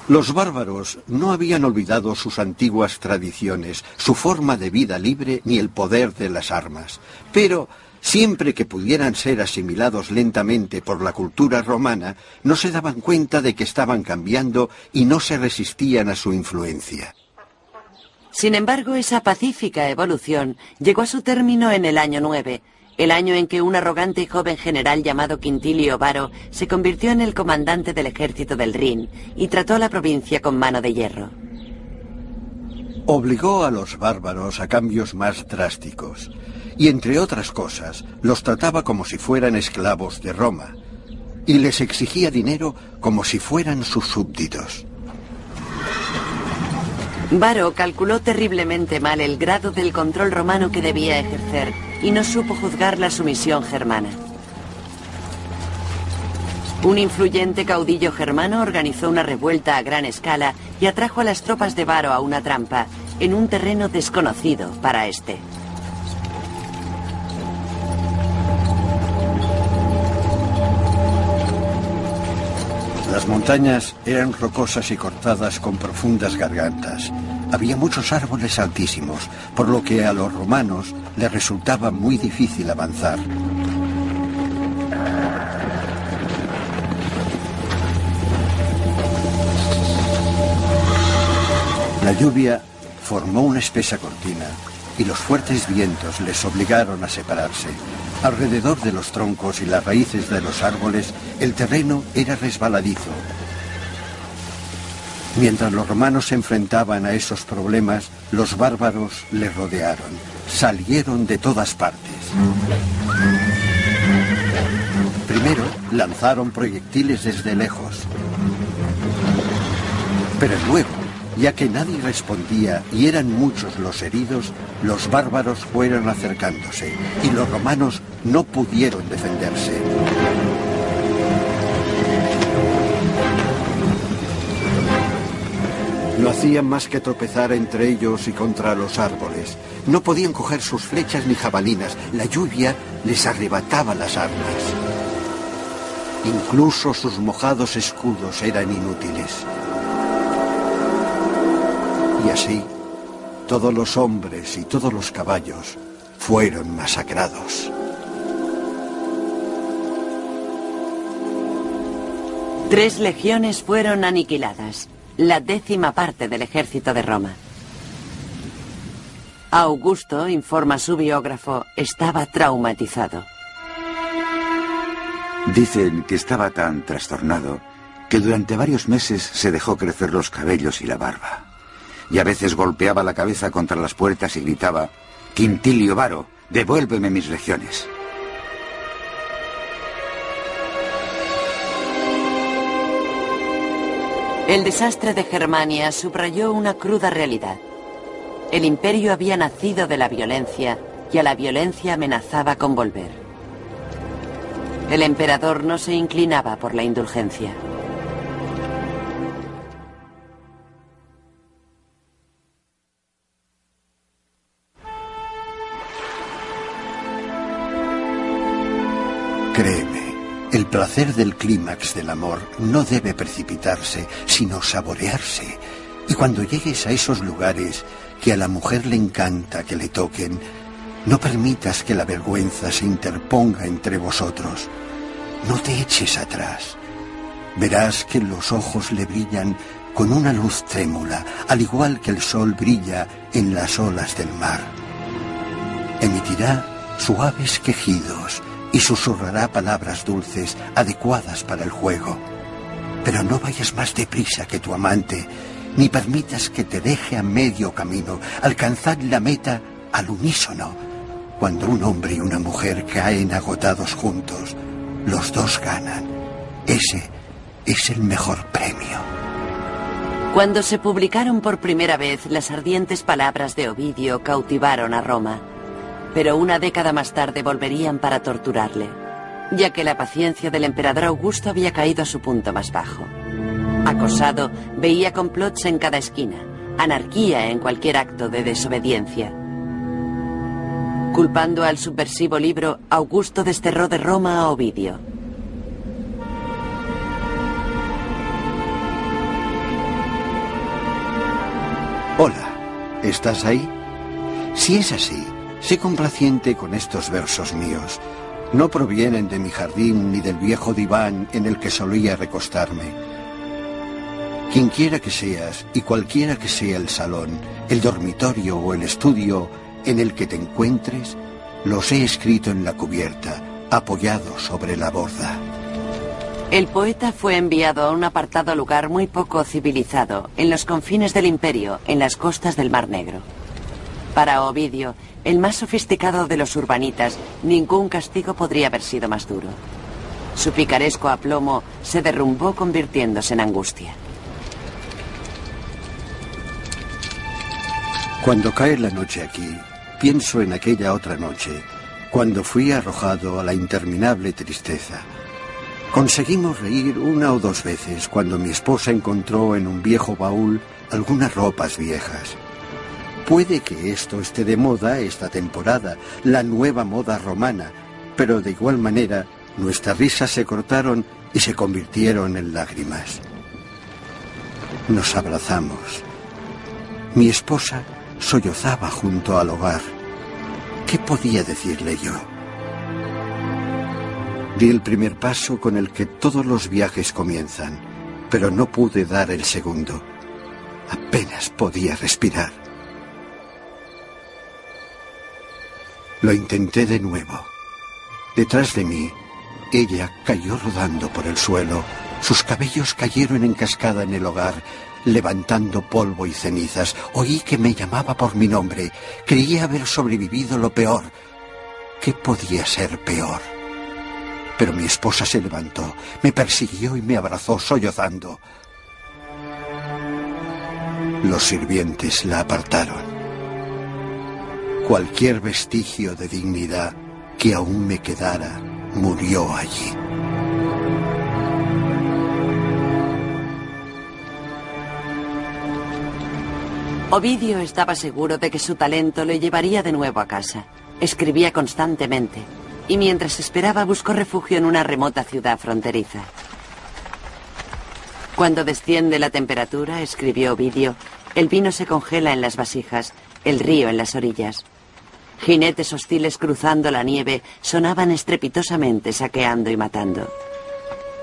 Los bárbaros no habían olvidado sus antiguas tradiciones, su forma de vida libre ni el poder de las armas. Pero, siempre que pudieran ser asimilados lentamente por la cultura romana, no se daban cuenta de que estaban cambiando y no se resistían a su influencia. Sin embargo, esa pacífica evolución llegó a su término en el año 9, el año en que un arrogante y joven general llamado Quintilio Varo se convirtió en el comandante del ejército del Rin y trató la provincia con mano de hierro. Obligó a los bárbaros a cambios más drásticos y, entre otras cosas, los trataba como si fueran esclavos de Roma y les exigía dinero como si fueran sus súbditos. Varo calculó terriblemente mal el grado del control romano que debía ejercer y no supo juzgar la sumisión germana. Un influyente caudillo germano organizó una revuelta a gran escala y atrajo a las tropas de Varo a una trampa, en un terreno desconocido para este. Las montañas eran rocosas y cortadas con profundas gargantas. Había muchos árboles altísimos, por lo que a los romanos les resultaba muy difícil avanzar. La lluvia formó una espesa cortina y los fuertes vientos les obligaron a separarse. Alrededor de los troncos y las raíces de los árboles, el terreno era resbaladizo. Mientras los romanos se enfrentaban a esos problemas, los bárbaros les rodearon. Salieron de todas partes. Primero, lanzaron proyectiles desde lejos. Pero luego, ya que nadie respondía y eran muchos los heridos, los bárbaros fueron acercándose y los romanos no pudieron defenderse. No hacían más que tropezar entre ellos y contra los árboles. No podían coger sus flechas ni jabalinas. La lluvia les arrebataba las armas. Incluso sus mojados escudos eran inútiles. Y así, todos los hombres y todos los caballos fueron masacrados. 3 legiones fueron aniquiladas, la 10ª parte del ejército de Roma. Augusto, informa su biógrafo, estaba traumatizado. Dicen que estaba tan trastornado que durante varios meses se dejó crecer los cabellos y la barba. Y a veces golpeaba la cabeza contra las puertas y gritaba: «Quintilio Varo, devuélveme mis legiones». El desastre de Germania subrayó una cruda realidad. El imperio había nacido de la violencia y a la violencia amenazaba con volver. El emperador no se inclinaba por la indulgencia. Créeme, el placer del clímax del amor no debe precipitarse, sino saborearse. Y cuando llegues a esos lugares que a la mujer le encanta que le toquen, no permitas que la vergüenza se interponga entre vosotros. No te eches atrás. Verás que los ojos le brillan con una luz trémula, al igual que el sol brilla en las olas del mar. Emitirá suaves quejidos y susurrará palabras dulces adecuadas para el juego. Pero no vayas más deprisa que tu amante, ni permitas que te deje a medio camino. Alcanzad la meta al unísono. Cuando un hombre y una mujer caen agotados juntos, los dos ganan. Ese es el mejor premio. Cuando se publicaron por primera vez, las ardientes palabras de Ovidio cautivaron a Roma. Pero una década más tarde volverían para torturarle, ya que la paciencia del emperador Augusto había caído a su punto más bajo. Acosado, veía complots en cada esquina, anarquía en cualquier acto de desobediencia. Culpando al subversivo libro, Augusto desterró de Roma a Ovidio. Hola, ¿estás ahí? Si es así, sé complaciente con estos versos míos. No provienen de mi jardín ni del viejo diván en el que solía recostarme. Quienquiera que seas y cualquiera que sea el salón, el dormitorio o el estudio en el que te encuentres, los he escrito en la cubierta, apoyado sobre la borda. El poeta fue enviado a un apartado lugar muy poco civilizado, en los confines del imperio, en las costas del Mar Negro. Para Ovidio, el más sofisticado de los urbanitas, ningún castigo podría haber sido más duro. Su picaresco aplomo se derrumbó convirtiéndose en angustia. Cuando cae la noche aquí, pienso en aquella otra noche, cuando fui arrojado a la interminable tristeza. Conseguimos reír una o dos veces cuando mi esposa encontró en un viejo baúl algunas ropas viejas. Puede que esto esté de moda esta temporada, la nueva moda romana, pero de igual manera nuestras risas se cortaron y se convirtieron en lágrimas. Nos abrazamos. Mi esposa sollozaba junto al hogar. ¿Qué podía decirle yo? Di el primer paso con el que todos los viajes comienzan, pero no pude dar el segundo. Apenas podía respirar. Lo intenté de nuevo. Detrás de mí, ella cayó rodando por el suelo. Sus cabellos cayeron en cascada en el hogar, levantando polvo y cenizas. Oí que me llamaba por mi nombre. Creía haber sobrevivido lo peor. ¿Qué podía ser peor? Pero mi esposa se levantó, me persiguió y me abrazó sollozando. Los sirvientes la apartaron. Cualquier vestigio de dignidad que aún me quedara murió allí. Ovidio estaba seguro de que su talento le llevaría de nuevo a casa. Escribía constantemente y mientras esperaba buscó refugio en una remota ciudad fronteriza. Cuando desciende la temperatura, escribió Ovidio, el vino se congela en las vasijas, el río en las orillas. Jinetes hostiles cruzando la nieve sonaban estrepitosamente, saqueando y matando.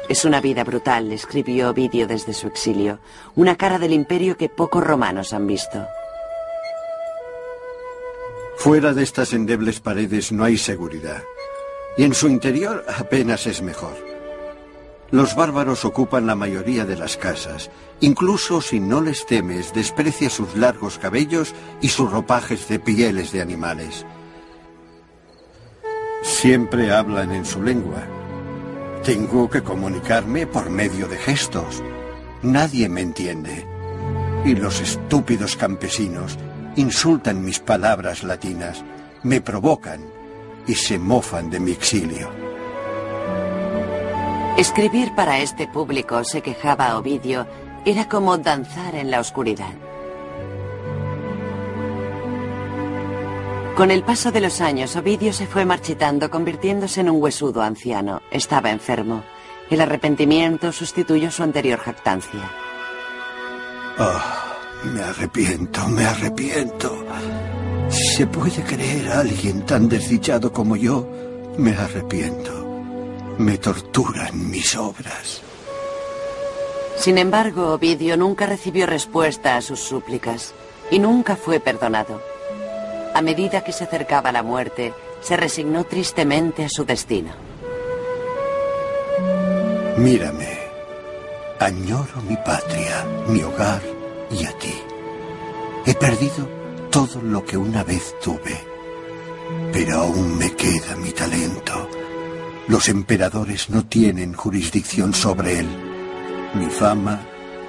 Es una vida brutal, escribió Ovidio desde su exilio, una cara del imperio que pocos romanos han visto. Fuera de estas endebles paredes no hay seguridad, y en su interior apenas es mejor. Los bárbaros ocupan la mayoría de las casas. Incluso si no les temes, desprecia sus largos cabellos y sus ropajes de pieles de animales. Siempre hablan en su lengua. Tengo que comunicarme por medio de gestos. Nadie me entiende. Y los estúpidos campesinos insultan mis palabras latinas, me provocan y se mofan de mi exilio. Escribir para este público, se quejaba Ovidio, era como danzar en la oscuridad. Con el paso de los años, Ovidio se fue marchitando, convirtiéndose en un huesudo anciano. Estaba enfermo. El arrepentimiento sustituyó su anterior jactancia. Me arrepiento, me arrepiento. ¿Se puede creer a alguien tan desdichado como yo? Me arrepiento. Me torturan mis obras. Sin embargo, Ovidio nunca recibió respuesta a sus súplicas y nunca fue perdonado. A medida que se acercaba la muerte, se resignó tristemente a su destino. Mírame. Añoro mi patria, mi hogar y a ti. He perdido todo lo que una vez tuve, pero aún me queda mi talento. Los emperadores no tienen jurisdicción sobre él. Mi fama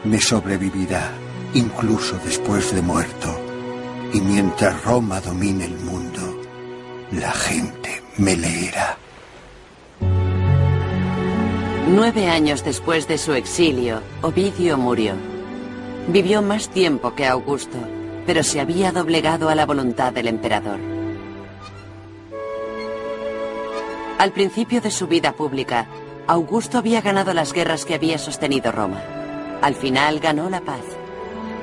me sobrevivirá, incluso después de muerto. Y mientras Roma domine el mundo, la gente me leerá. 9 años después de su exilio, Ovidio murió. Vivió más tiempo que Augusto, pero se había doblegado a la voluntad del emperador. Al principio de su vida pública, Augusto había ganado las guerras que había sostenido Roma. Al final ganó la paz.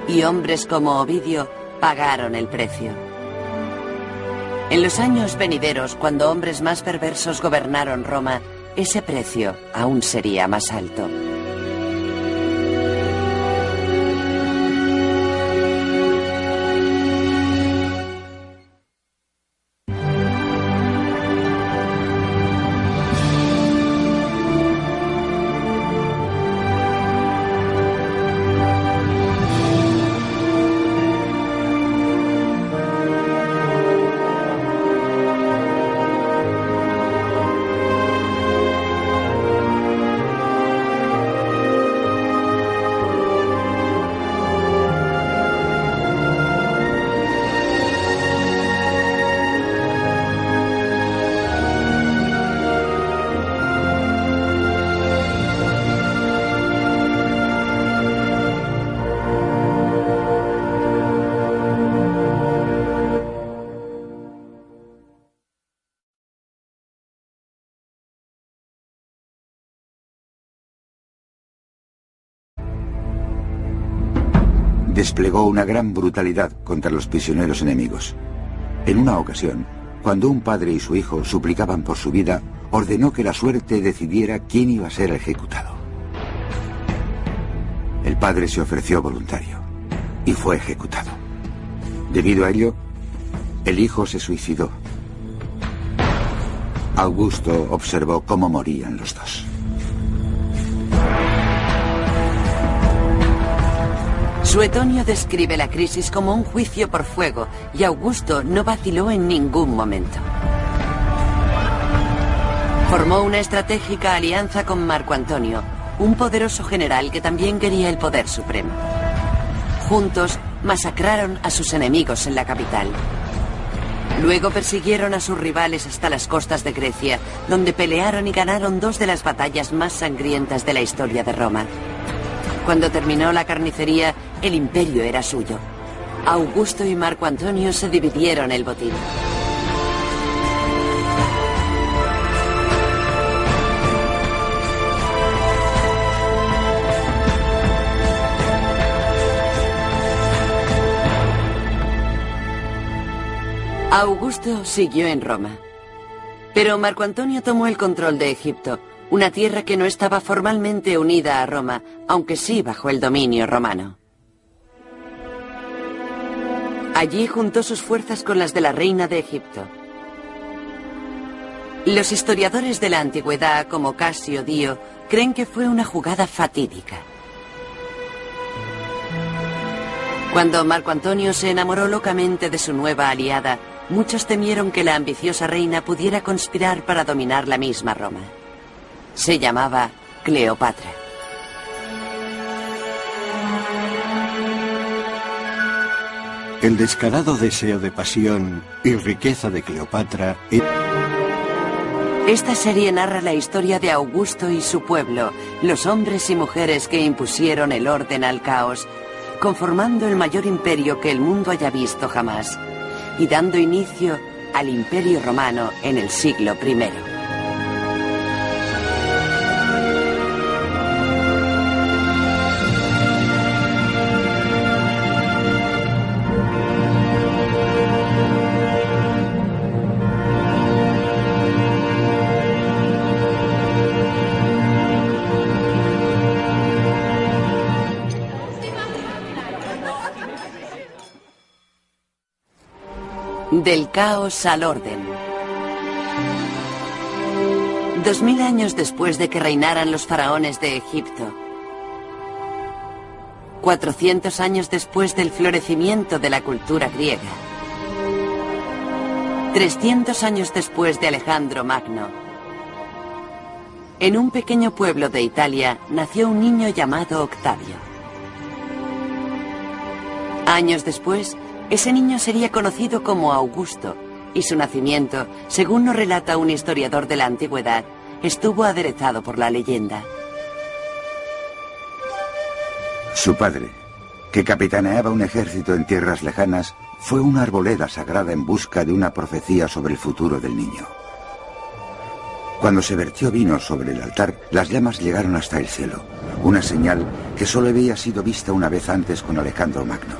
Y hombres como Ovidio pagaron el precio. En los años venideros, cuando hombres más perversos gobernaron Roma, ese precio aún sería más alto. Desplegó una gran brutalidad contra los prisioneros enemigos. En una ocasión, cuando un padre y su hijo suplicaban por su vida, ordenó que la suerte decidiera quién iba a ser ejecutado. El padre se ofreció voluntario y fue ejecutado. Debido a ello, el hijo se suicidó. Augusto observó cómo morían los dos. Suetonio describe la crisis como un juicio por fuego y Augusto no vaciló en ningún momento. Formó una estratégica alianza con Marco Antonio, un poderoso general que también quería el poder supremo. Juntos masacraron a sus enemigos en la capital. Luego persiguieron a sus rivales hasta las costas de Grecia, donde pelearon y ganaron 2 de las batallas más sangrientas de la historia de Roma. Cuando terminó la carnicería, el imperio era suyo. Augusto y Marco Antonio se dividieron el botín. Augusto siguió en Roma, pero Marco Antonio tomó el control de Egipto, una tierra que no estaba formalmente unida a Roma, aunque sí bajo el dominio romano. Allí juntó sus fuerzas con las de la reina de Egipto. Los historiadores de la antigüedad, como Casio Dio, creen que fue una jugada fatídica. Cuando Marco Antonio se enamoró locamente de su nueva aliada, muchos temieron que la ambiciosa reina pudiera conspirar para dominar la misma Roma. Se llamaba Cleopatra. El descarado deseo de pasión y riqueza de Cleopatra. Esta serie narra la historia de Augusto y su pueblo, los hombres y mujeres que impusieron el orden al caos, conformando el mayor imperio que el mundo haya visto jamás, y dando inicio al Imperio Romano en el siglo I. Del caos al orden. 2000 años después de que reinaran los faraones de Egipto, 400 años después del florecimiento de la cultura griega, 300 años después de Alejandro Magno, en un pequeño pueblo de Italia nació un niño llamado Octavio. Años después, ese niño sería conocido como Augusto, y su nacimiento, según nos relata un historiador de la antigüedad, estuvo aderezado por la leyenda. Su padre, que capitaneaba un ejército en tierras lejanas, fue una arboleda sagrada en busca de una profecía sobre el futuro del niño. Cuando se vertió vino sobre el altar, las llamas llegaron hasta el cielo, una señal que solo había sido vista una vez antes con Alejandro Magno.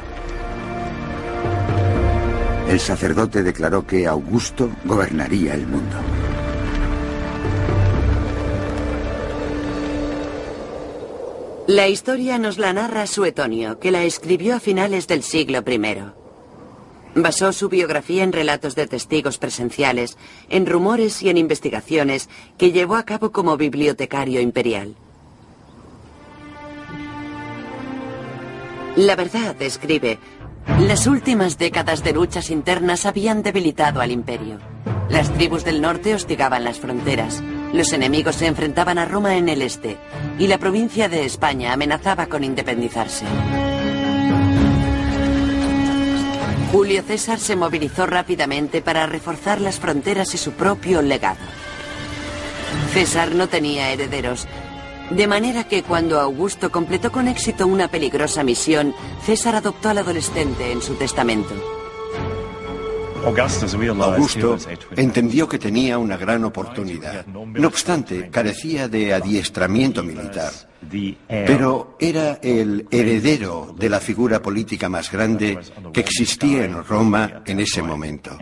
El sacerdote declaró que Augusto gobernaría el mundo. La historia nos la narra Suetonio, que la escribió a finales del siglo I. Basó su biografía en relatos de testigos presenciales, en rumores y en investigaciones que llevó a cabo como bibliotecario imperial. La verdad, escribe, las últimas décadas de luchas internas habían debilitado al imperio. Las tribus del norte hostigaban las fronteras, los enemigos se enfrentaban a Roma en el este, y la provincia de España amenazaba con independizarse. Julio César se movilizó rápidamente para reforzar las fronteras y su propio legado. César no tenía herederos, de manera que cuando Augusto completó con éxito una peligrosa misión, César adoptó al adolescente en su testamento. Augusto entendió que tenía una gran oportunidad. No obstante, carecía de adiestramiento militar, pero era el heredero de la figura política más grande que existía en Roma en ese momento,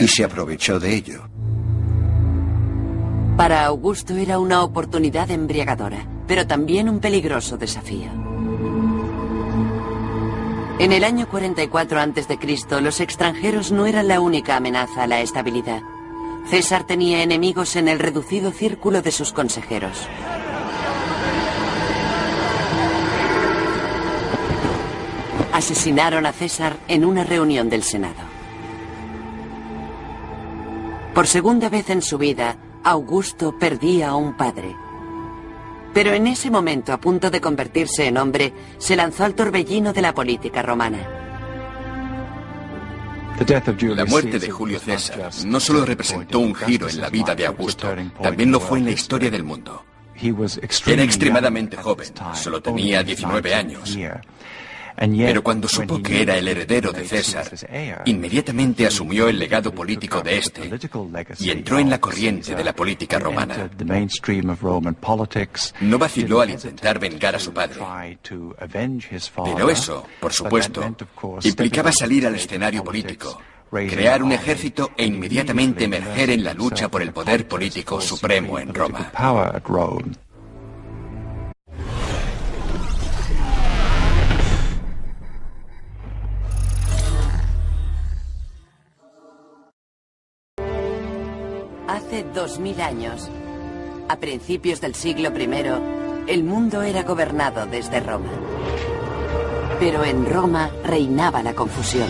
y se aprovechó de ello. Para Augusto era una oportunidad embriagadora, pero también un peligroso desafío. En el año 44 a.C., los extranjeros no eran la única amenaza a la estabilidad. César tenía enemigos en el reducido círculo de sus consejeros. Asesinaron a César en una reunión del Senado. Por segunda vez en su vida, Augusto perdía a un padre. Pero en ese momento, a punto de convertirse en hombre, se lanzó al torbellino de la política romana. La muerte de Julio César no solo representó un giro en la vida de Augusto, también lo fue en la historia del mundo. Era extremadamente joven, solo tenía 19 años. Pero cuando supo que era el heredero de César, inmediatamente asumió el legado político de este y entró en la corriente de la política romana. No vaciló al intentar vengar a su padre. Pero eso, por supuesto, implicaba salir al escenario político, crear un ejército e inmediatamente emerger en la lucha por el poder político supremo en Roma. Hace 2000 años, a principios del siglo I, el mundo era gobernado desde Roma. Pero en Roma reinaba la confusión.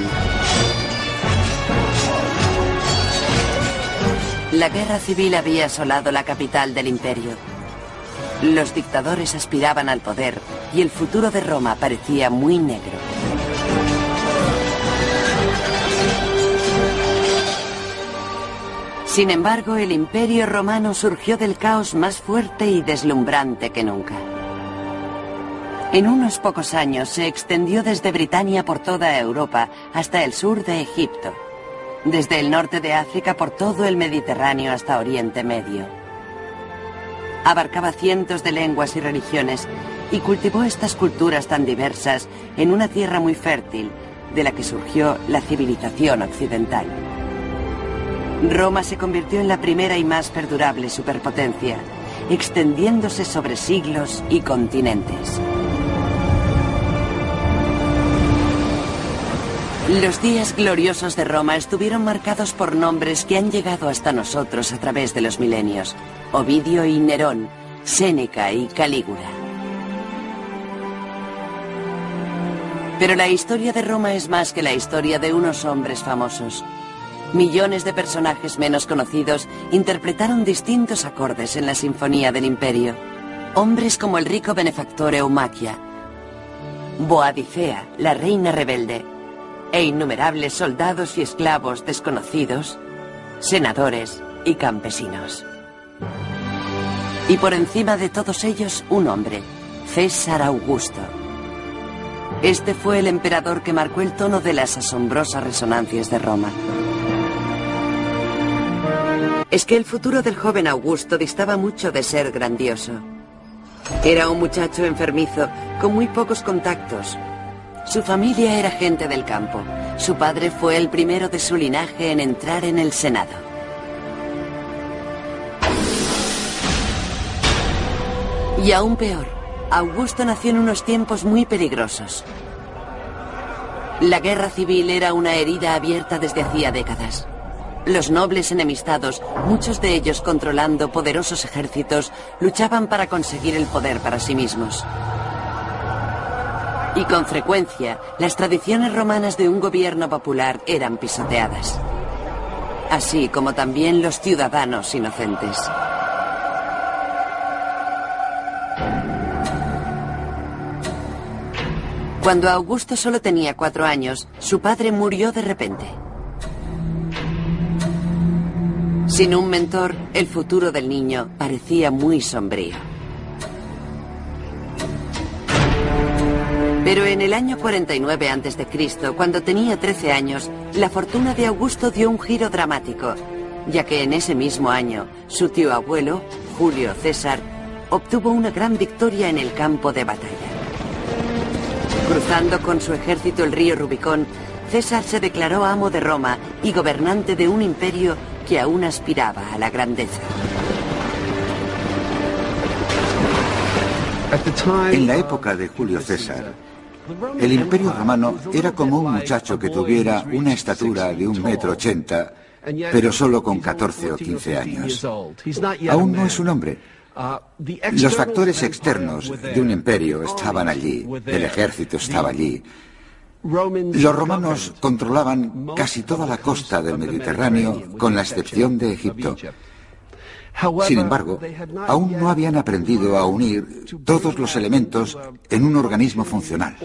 La guerra civil había asolado la capital del imperio. Los dictadores aspiraban al poder y el futuro de Roma parecía muy negro. Sin embargo, el Imperio Romano surgió del caos más fuerte y deslumbrante que nunca. En unos pocos años se extendió desde Britania por toda Europa hasta el sur de Egipto, desde el norte de África por todo el Mediterráneo hasta Oriente Medio. Abarcaba cientos de lenguas y religiones y cultivó estas culturas tan diversas en una tierra muy fértil, de la que surgió la civilización occidental. Roma se convirtió en la primera y más perdurable superpotencia, extendiéndose sobre siglos y continentes. Los días gloriosos de Roma estuvieron marcados por nombres que han llegado hasta nosotros a través de los milenios: Ovidio y Nerón, Séneca y Calígula. Pero la historia de Roma es más que la historia de unos hombres famosos. Millones de personajes menos conocidos interpretaron distintos acordes en la Sinfonía del Imperio. Hombres como el rico benefactor Eumachia, Boadicea, la reina rebelde, e innumerables soldados y esclavos desconocidos, senadores y campesinos. Y por encima de todos ellos, un hombre, César Augusto. Este fue el emperador que marcó el tono de las asombrosas resonancias de Roma. Es que el futuro del joven Augusto distaba mucho de ser grandioso. Era un muchacho enfermizo, con muy pocos contactos. Su familia era gente del campo. Su padre fue el primero de su linaje en entrar en el Senado. Y aún peor, Augusto nació en unos tiempos muy peligrosos. La guerra civil era una herida abierta desde hacía décadas. Los nobles enemistados, muchos de ellos controlando poderosos ejércitos, luchaban para conseguir el poder para sí mismos. Y con frecuencia, las tradiciones romanas de un gobierno popular eran pisoteadas. Así como también los ciudadanos inocentes. Cuando Augusto solo tenía 4 años, su padre murió de repente. Sin un mentor, el futuro del niño parecía muy sombrío. Pero en el año 49 a.C., cuando tenía 13 años, la fortuna de Augusto dio un giro dramático, ya que en ese mismo año, su tío abuelo, Julio César, obtuvo una gran victoria en el campo de batalla. Cruzando con su ejército el río Rubicón, César se declaró amo de Roma y gobernante de un imperio que aún aspiraba a la grandeza. En la época de Julio César, el Imperio Romano era como un muchacho que tuviera una estatura de 1,80 m, pero solo con 14 o 15 años. Aún no es un hombre. Los factores externos de un imperio estaban allí, el ejército estaba allí. Los romanos controlaban casi toda la costa del Mediterráneo, con la excepción de Egipto. Sin embargo, aún no habían aprendido a unir todos los elementos en un organismo funcional.